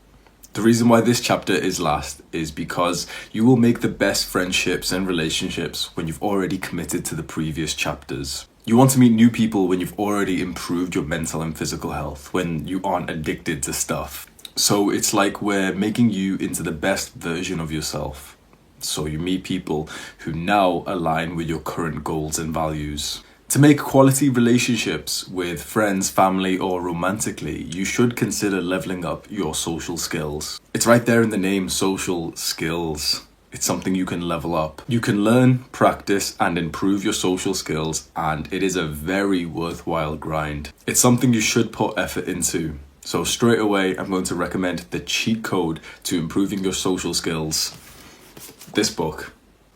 The reason why this chapter is last is because you will make the best friendships and relationships when you've already committed to the previous chapters. You want to meet new people when you've already improved your mental and physical health, when you aren't addicted to stuff. So it's like we're making you into the best version of yourself. So you meet people who now align with your current goals and values. To make quality relationships with friends, family, or romantically, you should consider leveling up your social skills. It's right there in the name, social skills. It's something you can level up. You can learn, practice, and improve your social skills, and it is a very worthwhile grind. It's something you should put effort into. So straight away, I'm going to recommend the cheat code to improving your social skills. This book.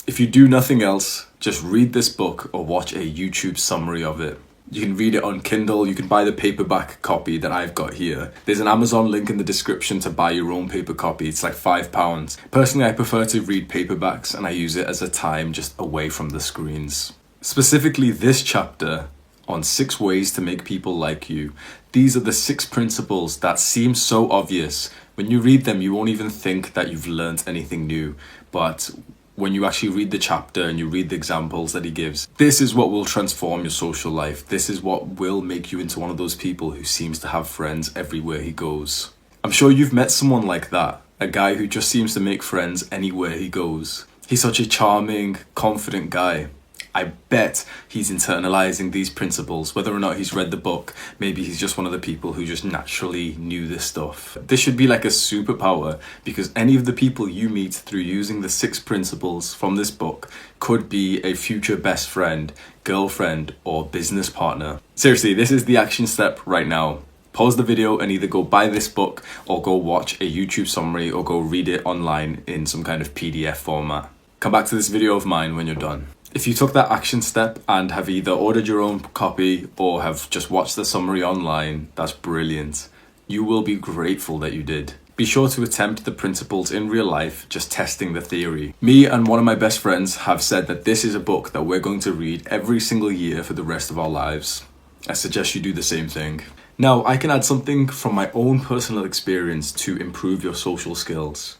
If you do nothing else, just read this book or watch a YouTube summary of it. You can read it on Kindle. You can buy the paperback copy that I've got here. There's an Amazon link in the description to buy your own paper copy. It's like £5. Personally, I prefer to read paperbacks and I use it as a time just away from the screens. Specifically this chapter on 6 ways to make people like you. These are the 6 principles that seem so obvious. When you read them, you won't even think that you've learned anything new. But when you actually read the chapter and you read the examples that he gives, this is what will transform your social life. This is what will make you into one of those people who seems to have friends everywhere he goes. I'm sure you've met someone like that, a guy who just seems to make friends anywhere he goes. He's such a charming, confident guy. I bet he's internalizing these principles, whether or not he's read the book. Maybe he's just one of the people who just naturally knew this stuff. This should be like a superpower, because any of the people you meet through using the 6 principles from this book could be a future best friend, girlfriend, or business partner. Seriously, this is the action step right now. Pause the video and either go buy this book or go watch a YouTube summary or go read it online in some kind of PDF format. Come back to this video of mine when you're done. If you took that action step and have either ordered your own copy or have just watched the summary online, that's brilliant. You will be grateful that you did. Be sure to attempt the principles in real life, just testing the theory. Me and one of my best friends have said that this is a book that we're going to read every single year for the rest of our lives. I suggest you do the same thing. Now, I can add something from my own personal experience to improve your social skills.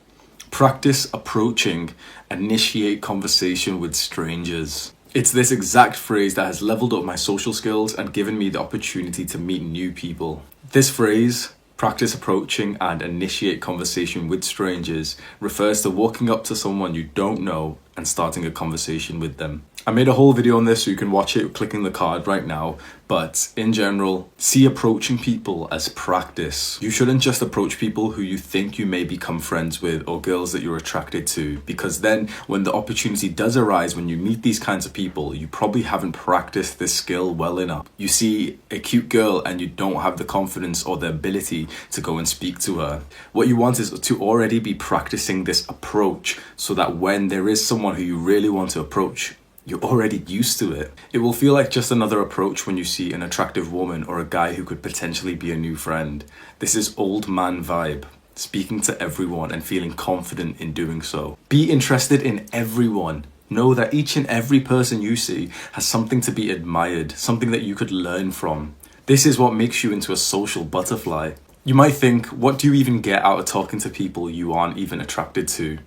Practice approaching, initiate conversation with strangers. It's this exact phrase that has leveled up my social skills and given me the opportunity to meet new people. This phrase, practice approaching and initiate conversation with strangers, refers to walking up to someone you don't know and starting a conversation with them. I made a whole video on this so you can watch it clicking the card right now, but in general, see approaching people as practice. You shouldn't just approach people who you think you may become friends with or girls that you're attracted to, because then when the opportunity does arise when you meet these kinds of people, you probably haven't practiced this skill well enough. You see a cute girl and you don't have the confidence or the ability to go and speak to her. What you want is to already be practicing this approach so that when there is someone who you really want to approach, you're already used to it. It will feel like just another approach when you see an attractive woman or a guy who could potentially be a new friend. This is old man vibe, speaking to everyone and feeling confident in doing so. Be interested in everyone. Know that each and every person you see has something to be admired, something that you could learn from. This is what makes you into a social butterfly. You might think, what do you even get out of talking to people you aren't even attracted to?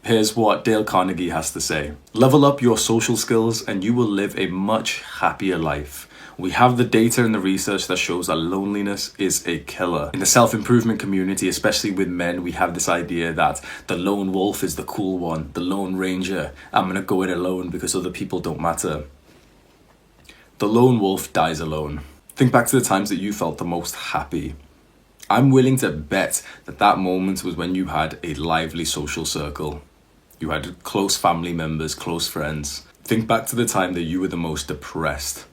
Here's what Dale Carnegie has to say. Level up your social skills and you will live a much happier life. We have the data and the research that shows that loneliness is a killer. In the self-improvement community, especially with men, we have this idea that the lone wolf is the cool one, the lone ranger. I'm gonna go it alone because other people don't matter. The lone wolf dies alone. Think back to the times that you felt the most happy. I'm willing to bet that that moment was when you had a lively social circle. You had close family members, close friends. Think back to the time that you were the most depressed.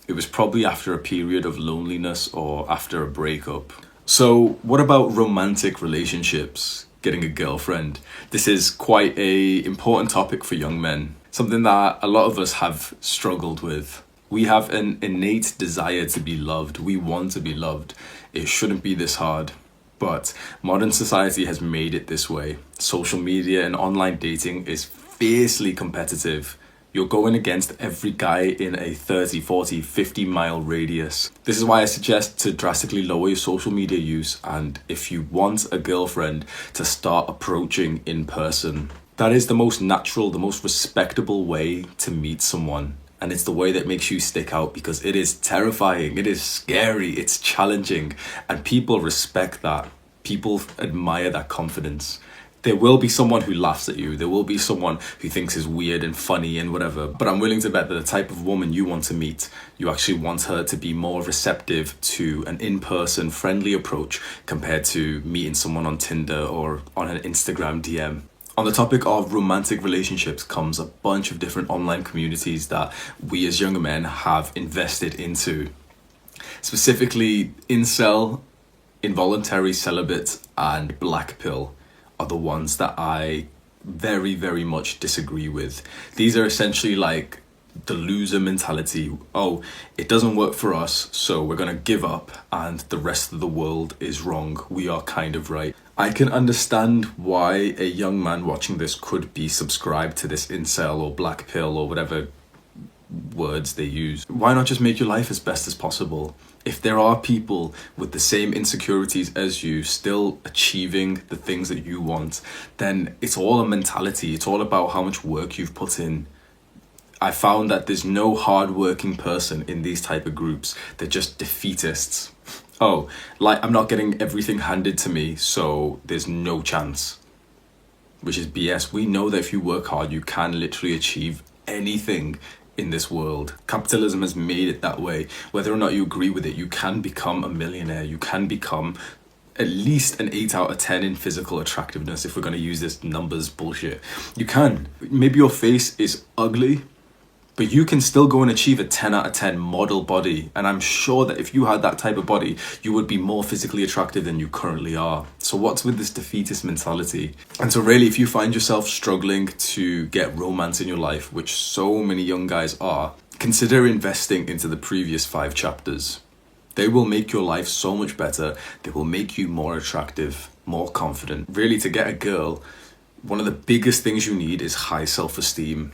It was probably after a period of loneliness or after a breakup. So what about romantic relationships? Getting a girlfriend. This is quite an important topic for young men. Something that a lot of us have struggled with. We have an innate desire to be loved. We want to be loved. It shouldn't be this hard. But modern society has made it this way. Social media and online dating is fiercely competitive. You're going against every guy in a 30, 40, 50 mile radius. This is why I suggest to drastically lower your social media use, and if you want a girlfriend, to start approaching in person. That is the most natural, the most respectable way to meet someone. And it's the way that makes you stick out because it is terrifying, it is scary, it's challenging, and people respect that. People admire that confidence. There will be someone who laughs at you, there will be someone who thinks is weird and funny and whatever, but I'm willing to bet that the type of woman you want to meet, you actually want her to be more receptive to an in-person friendly approach compared to meeting someone on Tinder or on an Instagram DM. On the topic of romantic relationships comes a bunch of different online communities that we as young men have invested into. Specifically, Incel, Involuntary Celibate, and Black Pill are the ones that I very, very much disagree with. These are essentially like the loser mentality. Oh, it doesn't work for us, so we're gonna give up and the rest of the world is wrong. We are kind of right. I can understand why a young man watching this could be subscribed to this incel or black pill or whatever words they use. Why not just make your life as best as possible? If there are people with the same insecurities as you still achieving the things that you want, then it's all a mentality. It's all about how much work you've put in. I found that there's no hard-working person in these type of groups. They're just defeatists. Oh, like I'm not getting everything handed to me, so there's no chance. Which is BS. We know that if you work hard, you can literally achieve anything in this world. Capitalism has made it that way. Whether or not you agree with it, you can become a millionaire. You can become at least an 8 out of 10 in physical attractiveness, if we're going to use this numbers bullshit. You can. Maybe your face is ugly, But you can still go and achieve a 10 out of 10 model body. And I'm sure that if you had that type of body, you would be more physically attractive than you currently are. So what's with this defeatist mentality? And so really, if you find yourself struggling to get romance in your life, which so many young guys are, consider investing into the previous 5 chapters. They will make your life so much better. They will make you more attractive, more confident. Really, to get a girl, one of the biggest things you need is high self-esteem.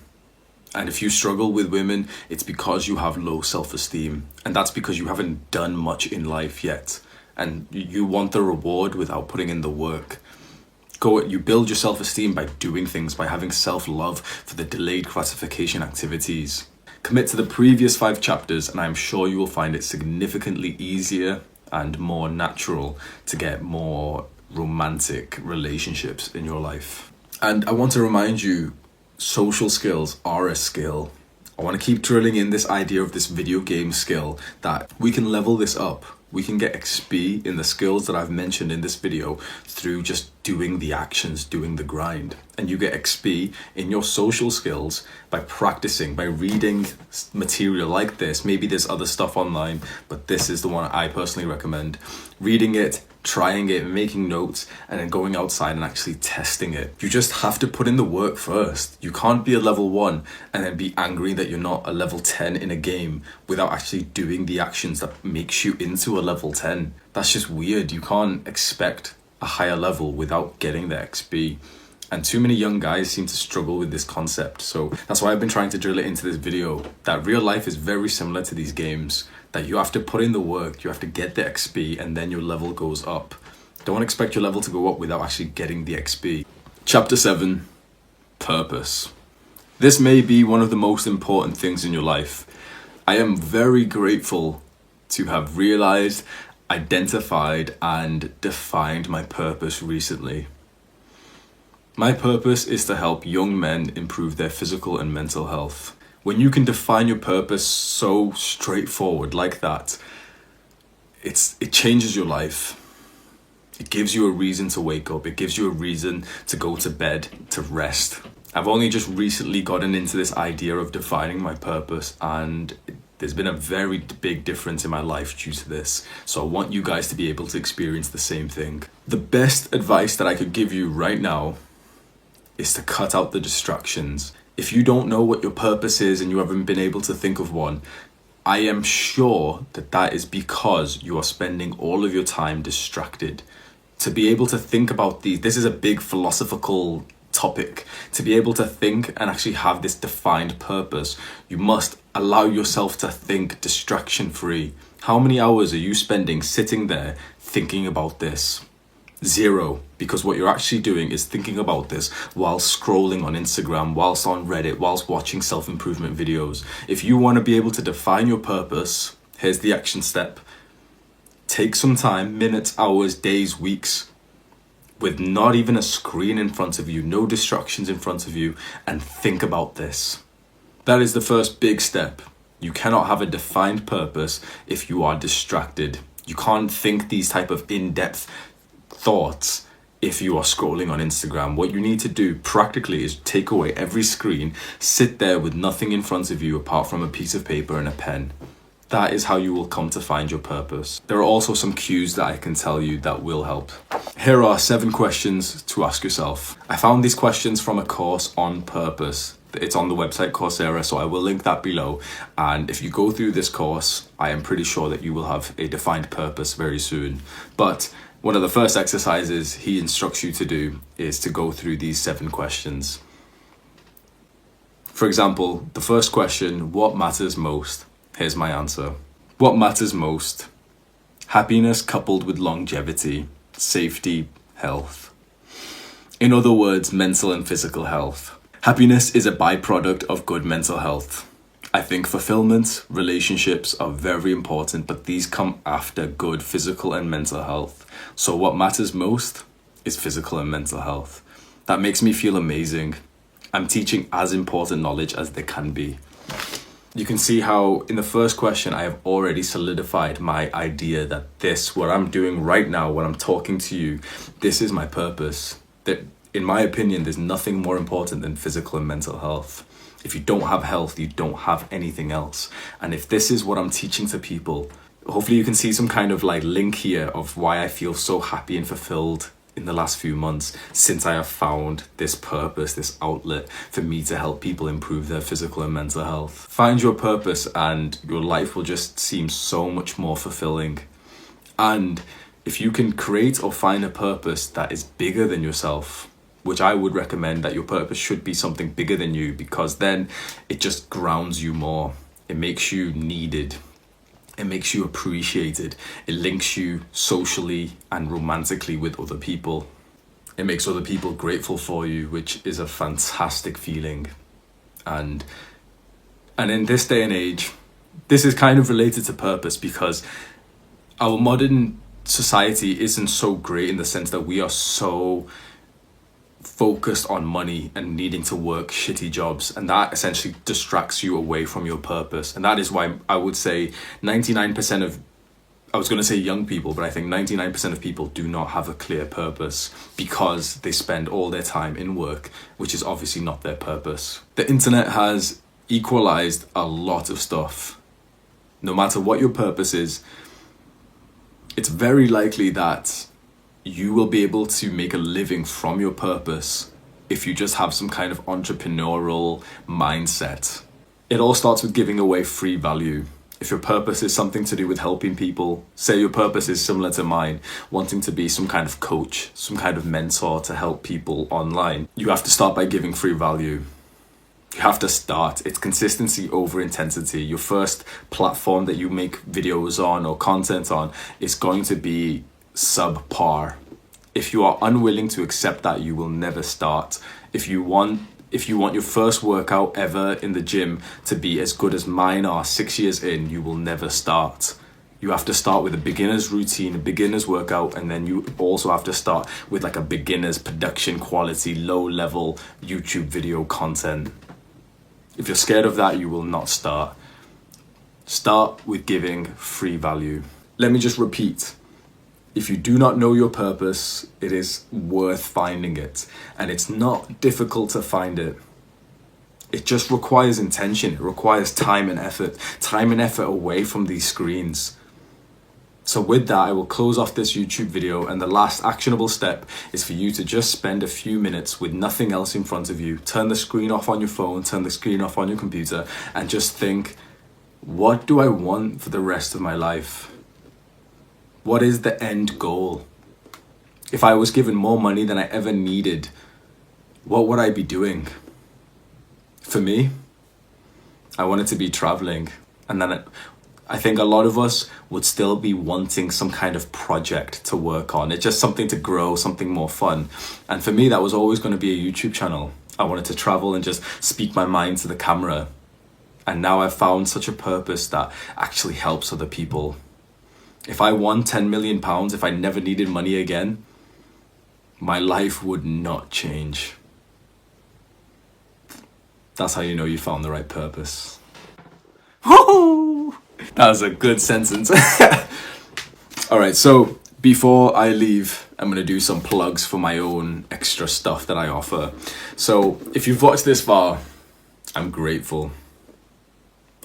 And if you struggle with women, it's because you have low self-esteem. And that's because you haven't done much in life yet. And you want the reward without putting in the work. You build your self-esteem by doing things, by having self-love for the delayed gratification activities. Commit to the previous 5 chapters, and I'm sure you will find it significantly easier and more natural to get more romantic relationships in your life. And I want to remind you, social skills are a skill. I want to keep drilling in this idea of this video game skill, that we can level this up. We can get XP in the skills that I've mentioned in this video through just doing the actions, doing the grind. And you get XP in your social skills by practicing, by reading material like this. Maybe there's other stuff online, but this is the one I personally recommend. Reading it, trying it, making notes, and then going outside and actually testing it. You just have to put in the work first. You can't be a level 1 and then be angry that you're not a level 10 in a game without actually doing the actions that makes you into a level 10. That's just weird. You can't expect a higher level without getting the XP. And too many young guys seem to struggle with this concept. So that's why I've been trying to drill it into this video, that real life is very similar to these games, that you have to put in the work, you have to get the XP, and then your level goes up. Don't expect your level to go up without actually getting the XP. Chapter 7, Purpose. This may be one of the most important things in your life. I am very grateful to have realized, identified, and defined my purpose recently. My purpose is to help young men improve their physical and mental health. When you can define your purpose so straightforward like that, it changes your life. It gives you a reason to wake up. It gives you a reason to go to bed, to rest. I've only just recently gotten into this idea of defining my purpose, and there's been a very big difference in my life due to this. So I want you guys to be able to experience the same thing. The best advice that I could give you right now is to cut out the distractions. If you don't know what your purpose is and you haven't been able to think of one, I am sure that is because you are spending all of your time distracted. To be able to think about this is a big philosophical topic. To be able to think and actually have this defined purpose, you must allow yourself to think distraction free. How many hours are you spending sitting there thinking about this? 0, because what you're actually doing is thinking about this while scrolling on Instagram, whilst on Reddit, whilst watching self-improvement videos. If you want to be able to define your purpose, here's the action step. Take some time, minutes, hours, days, weeks, with not even a screen in front of you, no distractions in front of you, and think about this. That is the first big step. You cannot have a defined purpose if you are distracted. You can't think these type of in-depth thoughts if you are scrolling on Instagram. What you need to do practically is take away every screen, sit there with nothing in front of you apart from a piece of paper and a pen. That is how you will come to find your purpose. There are also some cues that I can tell you that will help. Here are 7 questions to ask yourself. I found these questions from a course on purpose. It's on the website Coursera, so I will link that below. And if you go through this course, I am pretty sure that you will have a defined purpose very soon. But one of the first exercises he instructs you to do is to go through these 7 questions. For example, the first question, what matters most? Here's my answer. What matters most? Happiness coupled with longevity, safety, health. In other words, mental and physical health. Happiness is a byproduct of good mental health. I think fulfillment, relationships are very important, but these come after good physical and mental health. So what matters most is physical and mental health. That makes me feel amazing. I'm teaching as important knowledge as there can be. You can see how in the first question, I have already solidified my idea that this, what I'm doing right now, when I'm talking to you, this is my purpose. That, in my opinion, there's nothing more important than physical and mental health. If you don't have health, you don't have anything else. And if this is what I'm teaching to people, hopefully you can see some kind of like link here of why I feel so happy and fulfilled in the last few months since I have found this purpose, this outlet for me to help people improve their physical and mental health. Find your purpose and your life will just seem so much more fulfilling. And if you can create or find a purpose that is bigger than yourself, which I would recommend that your purpose should be something bigger than you, because then it just grounds you more. It makes you needed. It makes you appreciated. It links you socially and romantically with other people. It makes other people grateful for you, which is a fantastic feeling. And in this day and age, this is kind of related to purpose, because our modern society isn't so great in the sense that we are so focused on money and needing to work shitty jobs, and that essentially distracts you away from your purpose. And that is why I would say 99% of, I was going to say young people, but I think 99% of people do not have a clear purpose because they spend all their time in work, which is obviously not their purpose. The internet has equalized a lot of stuff. No matter what your purpose is, it's very likely that you will be able to make a living from your purpose if you just have some kind of entrepreneurial mindset. It all starts with giving away free value. If your purpose is something to do with helping people, say your purpose is similar to mine, wanting to be some kind of coach, some kind of mentor to help people online, you have to start by giving free value. You have to start. It's consistency over intensity. Your first platform that you make videos on or content on is going to be subpar. If you are unwilling to accept that, you will never start. If you want your first workout ever in the gym to be as good as mine are 6 years in, you will never start. You have to start with a beginner's routine, a beginner's workout, and then you also have to start with like a beginner's production quality, low level YouTube video content. If you're scared of that, you will not start. Start with giving free value. Let me just repeat. If you do not know your purpose, it is worth finding it. And it's not difficult to find it. It just requires intention. It requires time and effort away from these screens. So with that, I will close off this YouTube video, and the last actionable step is for you to just spend a few minutes with nothing else in front of you. Turn the screen off on your phone, turn the screen off on your computer, and just think, what do I want for the rest of my life? What is the end goal? If I was given more money than I ever needed, what would I be doing? For me, I wanted to be traveling. And then I think a lot of us would still be wanting some kind of project to work on. It's just something to grow, something more fun. And for me, that was always going to be a YouTube channel. I wanted to travel and just speak my mind to the camera. And now I've found such a purpose that actually helps other people. If I won £10 million, if I never needed money again, my life would not change. That's how you know you found the right purpose. Woo! That was a good sentence. All right, so before I leave, I'm going to do some plugs for my own extra stuff that I offer. So if you've watched this far, I'm grateful.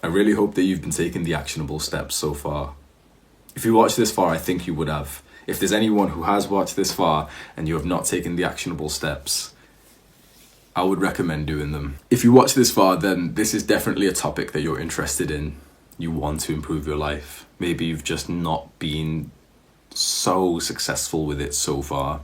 I really hope that you've been taking the actionable steps so far. If you watched this far, I think you would have. If there's anyone who has watched this far and you have not taken the actionable steps, I would recommend doing them. If you watch this far, then this is definitely a topic that you're interested in. You want to improve your life. Maybe you've just not been so successful with it so far.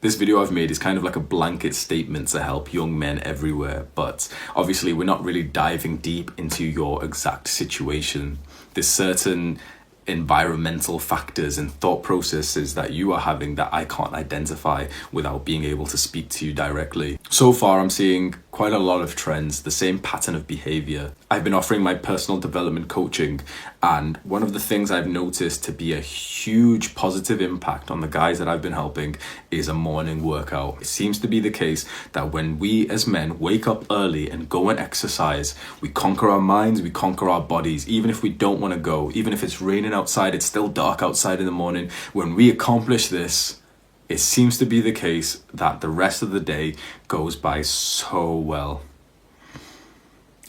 This video I've made is kind of like a blanket statement to help young men everywhere, but obviously we're not really diving deep into your exact situation. There's certain environmental factors and thought processes that you are having that I can't identify without being able to speak to you directly. So far, I'm seeing quite a lot of trends, the same pattern of behavior. I've been offering my personal development coaching, and one of the things I've noticed to be a huge positive impact on the guys that I've been helping is a morning workout. It seems to be the case that when we as men wake up early and go and exercise, we conquer our minds, we conquer our bodies, even if we don't want to go, even if it's raining outside, it's still dark outside in the morning. When we accomplish this, it seems to be the case that the rest of the day goes by so well.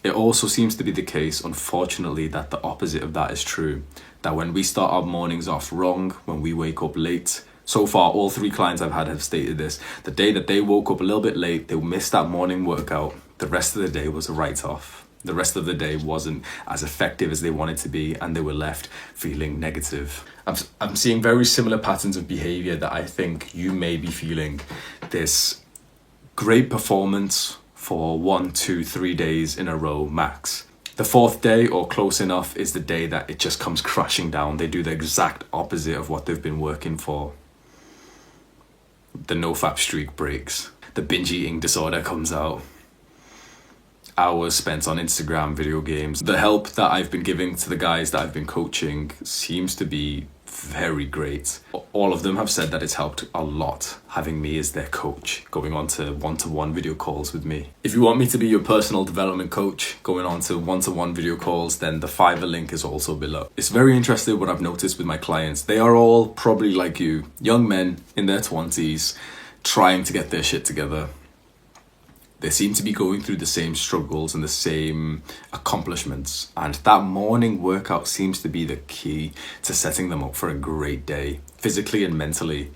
It also seems to be the case, unfortunately, that the opposite of that is true. That when we start our mornings off wrong, when we wake up late, so far all 3 clients I've had have stated this, the day that they woke up a little bit late, they missed that morning workout, the rest of the day was a write-off. The rest of the day wasn't as effective as they wanted to be, and they were left feeling negative. I'm seeing very similar patterns of behavior that I think you may be feeling. This great performance for 1, 2, 3 days in a row max. The 4th day or close enough is the day that it just comes crashing down. They do the exact opposite of what they've been working for. The nofap streak breaks. The binge eating disorder comes out. Hours spent on Instagram, video games. The help that I've been giving to the guys that I've been coaching seems to be very great. All of them have said that it's helped a lot having me as their coach, going on to one-to-one video calls with me. If you want me to be your personal development coach, going on to one-to-one video calls, then the Fiverr link is also below. It's very interesting what I've noticed with my clients. They are all probably like you, young men in their 20s, trying to get their shit together. They seem to be going through the same struggles and the same accomplishments. And that morning workout seems to be the key to setting them up for a great day, physically and mentally.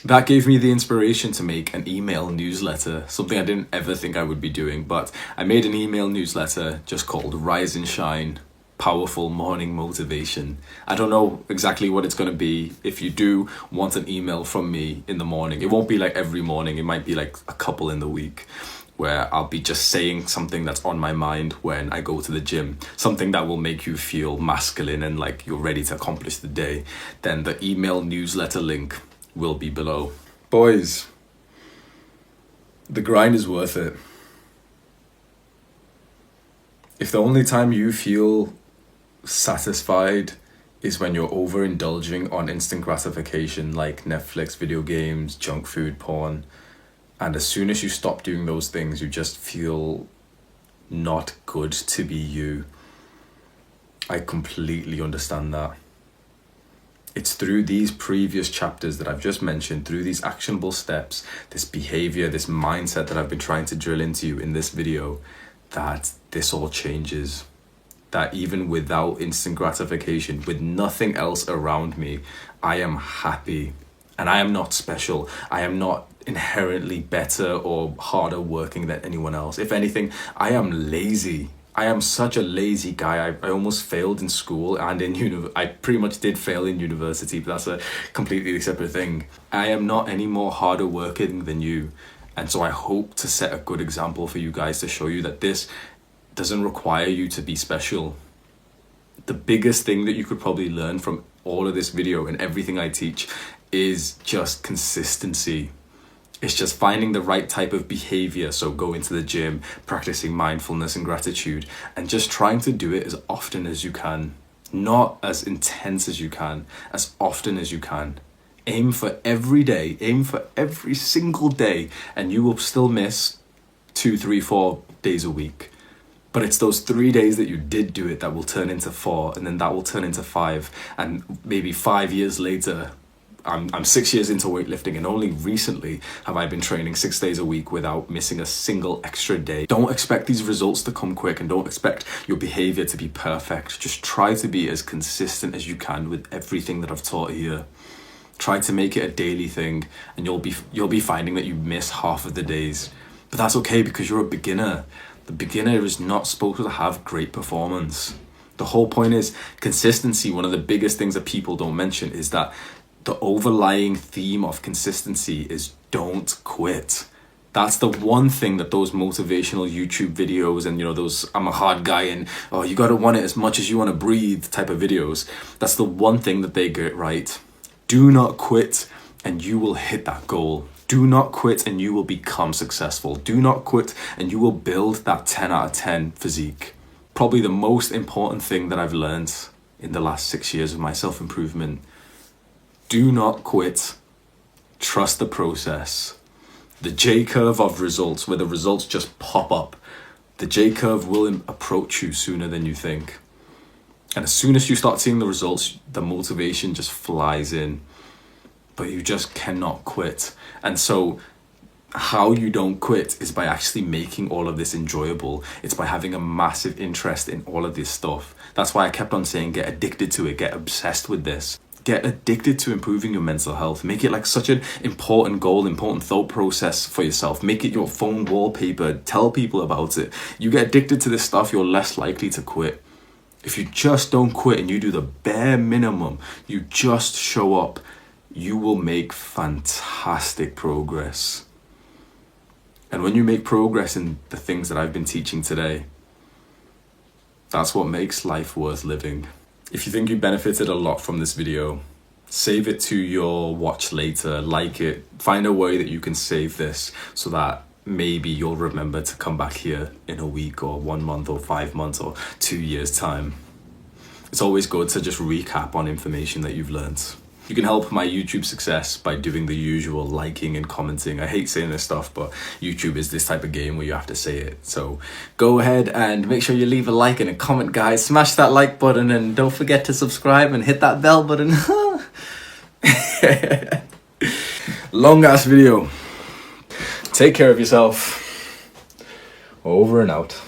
That gave me the inspiration to make an email newsletter, something I didn't ever think I would be doing, but I made an email newsletter just called Rise and Shine. Powerful morning motivation. I don't know exactly what it's going to be. If you do want an email from me in the morning, it won't be like every morning. It might be like a couple in the week where I'll be just saying something that's on my mind when I go to the gym, something that will make you feel masculine and like you're ready to accomplish the day. Then the email newsletter link will be below. Boys, the grind is worth it. If the only time you feel satisfied is when you're overindulging on instant gratification like Netflix, video games, junk food, porn, and as soon as you stop doing those things, you just feel not good to be you. I completely understand that. It's through these previous chapters that I've just mentioned, through these actionable steps, this behavior, this mindset that I've been trying to drill into you in this video, that this all changes. That even without instant gratification, with nothing else around me, I am happy. And I am not special. I am not inherently better or harder working than anyone else. If anything, I am lazy. I am such a lazy guy. I almost failed in school and in I pretty much did fail in university, but that's a completely separate thing. I am not any more harder working than you. And so I hope to set a good example for you guys to show you that this doesn't require you to be special. The biggest thing that you could probably learn from all of this video and everything I teach is just consistency. It's just finding the right type of behavior. So going to the gym, practicing mindfulness and gratitude, and just trying to do it as often as you can. Not as intense as you can, as often as you can. Aim for every day, aim for every single day, and you will still miss 2, 3, 4 days a week. But it's those 3 days that you did do it that will turn into 4, and then that will turn into 5. And maybe 5 years later, I'm 6 years into weightlifting, and only recently have I been training 6 days a week without missing a single extra day. Don't expect these results to come quick, and don't expect your behavior to be perfect. Just try to be as consistent as you can with everything that I've taught here. Try to make it a daily thing, and you'll be finding that you miss half of the days. But that's okay, because you're a beginner. The beginner is not supposed to have great performance. The whole point is consistency. One of the biggest things that people don't mention is that the overlying theme of consistency is don't quit. That's the one thing that those motivational YouTube videos and, those I'm a hard guy and, oh, you got to want it as much as you want to breathe type of videos, that's the one thing that they get right. Do not quit and you will hit that goal. Do not quit and you will become successful. Do not quit and you will build that 10 out of 10 physique. Probably the most important thing that I've learned in the last 6 years of my self-improvement. Do not quit. Trust the process. The J-curve of results, where the results just pop up, the J-curve will approach you sooner than you think. And as soon as you start seeing the results, the motivation just flies in. But you just cannot quit. And so how you don't quit is by actually making all of this enjoyable. It's by having a massive interest in all of this stuff. That's why I kept on saying get addicted to it, get obsessed with this. Get addicted to improving your mental health. Make it like such an important goal, important thought process for yourself. Make it your phone wallpaper. Tell people about it. You get addicted to this stuff, you're less likely to quit. If you just don't quit and you do the bare minimum, you just show up, you will make fantastic progress. And when you make progress in the things that I've been teaching today, that's what makes life worth living. If you think you benefited a lot from this video, save it to your watch later, like it, find a way that you can save this so that maybe you'll remember to come back here in a week or 1 month or 5 months or 2 years time. It's always good to just recap on information that you've learned. You can help my YouTube success by doing the usual liking and commenting. I hate saying this stuff, but YouTube is this type of game where you have to say it. So go ahead and make sure you leave a like and a comment, guys. Smash that like button and don't forget to subscribe and hit that bell button. Long ass video. Take care of yourself. Over and out.